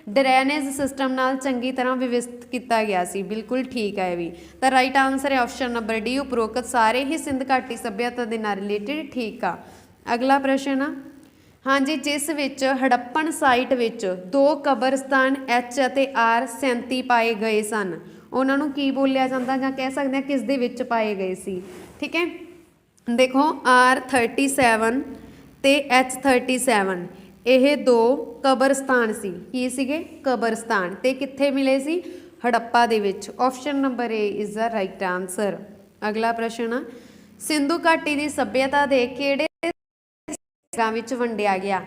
A: ਡਰੇਨੇਜ ਸਿਸਟਮ ਨਾਲ ਚੰਗੀ ਤਰ੍ਹਾਂ ਵਿਵਸਥਿਤ ਕੀਤਾ ਗਿਆ ਸੀ। ਬਿਲਕੁਲ ਠੀਕ ਹੈ ਇਹ ਵੀ। ਤਾਂ ਰਾਈਟ ਆਨਸਰ ਹੈ ਆਪਸ਼ਨ ਨੰਬਰ ਡੀ, ਉਪਰੋਕਤ ਸਾਰੇ ਹੀ ਸਿੰਧ ਘਾਟੀ ਸੱਭਿਅਤਾ ਦੇ ਨਾਲ ਰਿਲੇਟਡ, ਠੀਕ ਆ। ਅਗਲਾ ਪ੍ਰਸ਼ਨ ਆ, ਹਾਂਜੀ, ਜਿਸ ਵਿੱਚ ਹੜੱਪਣ ਸਾਈਟ ਵਿੱਚ 2 ਕਬਰਸਤਾਨ ਐਚ ਅਤੇ ਆਰ 37 ਪਾਏ ਗਏ ਸਨ, ਉਹਨਾਂ ਨੂੰ ਕੀ ਬੋਲਿਆ ਜਾਂਦਾ ਜਾਂ ਕਹਿ ਸਕਦੇ ਹਾਂ ਕਿਸ ਦੇ ਵਿੱਚ ਪਾਏ ਗਏ ਸੀ, ਠੀਕ ਹੈ। ਦੇਖੋ, R37 ਤੇ H37 ਇਹ 2 ਕਬਰਸਤਾਨ ਸੀ। ਕੀ ਸੀਗੇ? ਕਬਰਸਤਾਨ। ਤੇ ਕਿੱਥੇ ਮਿਲੇ ਸੀ? ਹੜੱਪਾ ਦੇ ਵਿੱਚ। Option number A is the right answer. ਅਗਲਾ ਪ੍ਰਸ਼ਨ ਆ, ਸਿੰਧੂ ਘਾਟੀ ਦੀ ਸੱਭਿਅਤਾ ਦੇ ਕਿਹੜੇ ਭਾਗਾਂ ਵਿੱਚ ਵੰਡਿਆ ਗਿਆ?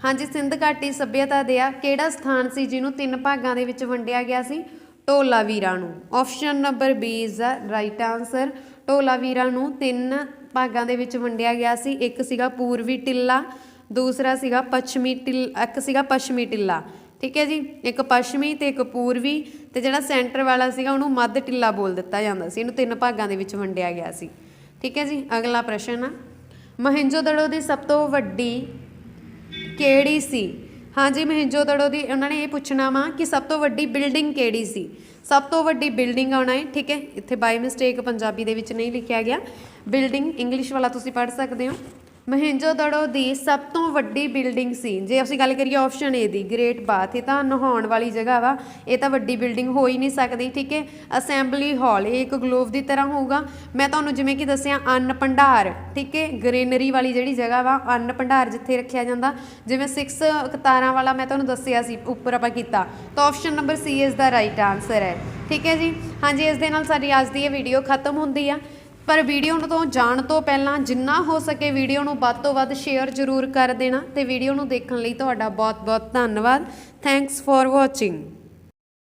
A: ਹਾਂਜੀ, ਸਿੰਧ ਘਾਟੀ ਸੱਭਿਅਤਾ ਦੇ ਕਿਹੜਾ ਸਥਾਨ ਸੀ ਜਿਹਨੂੰ 3 ਭਾਗਾਂ ਦੇ ਵਿੱਚ ਵੰਡਿਆ ਗਿਆ ਸੀ? ਢੋਲਾਵੀਰਾ ਨੂੰ। Option number B is the right answer. Dholavira ਨੂੰ 3 ਭਾਗਾਂ ਦੇ ਵਿੱਚ ਵੰਡਿਆ ਗਿਆ ਸੀ। ਇੱਕ ਸੀਗਾ ਪੂਰਬੀ ਟਿੱਲਾ, ਦੂਸਰਾ ਸੀਗਾ ਪੱਛਮੀ ਟਿੱਲਾ, ਠੀਕ ਹੈ ਜੀ। ਇੱਕ ਪੱਛਮੀ ਤੇ ਇੱਕ ਪੂਰਬੀ, ਤੇ ਜਿਹੜਾ ਸੈਂਟਰ ਵਾਲਾ ਸੀਗਾ ਉਹਨੂੰ ਮੱਧ ਟਿੱਲਾ ਬੋਲ ਦਿੱਤਾ ਜਾਂਦਾ ਸੀ। ਇਹਨੂੰ 3 ਭਾਗਾਂ ਦੇ ਵਿੱਚ ਵੰਡਿਆ ਗਿਆ ਸੀ, ਠੀਕ ਹੈ ਜੀ। ਅਗਲਾ ਪ੍ਰਸ਼ਨ ਆ, ਮੋਹਿੰਜੋਦੜੋ ਦੀ ਸਭ ਤੋਂ ਵੱਡੀ ਕਿਹੜੀ ਸੀ? हाँ जी मोहनजोदड़ो दी उन्होंने ये पूछना वा कि सब तो वड्डी बिल्डिंग केड़ी सी। सब तो वड्डी बिल्डिंग आना है, ठीक है। इत्थे बाय मिसटेक पंजाबी दे विच नहीं लिखिया गया, बिल्डिंग इंग्लिश वाला तुसीं पढ़ सकते हो। मोहनजोदड़ो दी सब तो वड्डी बिल्डिंग सी। जे असीं गल करिए option A the great bath, ये तां नहाउण वाली जगह वा, ये तां वड्डी बिल्डिंग हो ही नहीं सकती, ठीक है। असैंबली हॉल ये एक ग्लोव की तरह होगा। मैं तुहानूं जिवें कि दस्सिया अन्न भंडार, ठीक है, ग्रेनरी वाली जिहड़ी जगह वा अन्न भंडार जिथे रखिया जांदा, जिवें 6 कतारां वाला मैं तुहानूं दस्सिया सी उपर आपां कीता, तो option number C is the right answer है, ठीक है जी। हाँ जी, इस दे नाल साडी अज दी ये वीडियो खत्म हुंदी आ। पर वीडियो तो जाण तो पहलां जिन्ना हो सके वीडियो नूं वध तो वध शेयर जरूर कर देना, ते वीडियो नूं देखण लई तुहाडा बहुत बहुत धन्नवाद। Thanks for watching.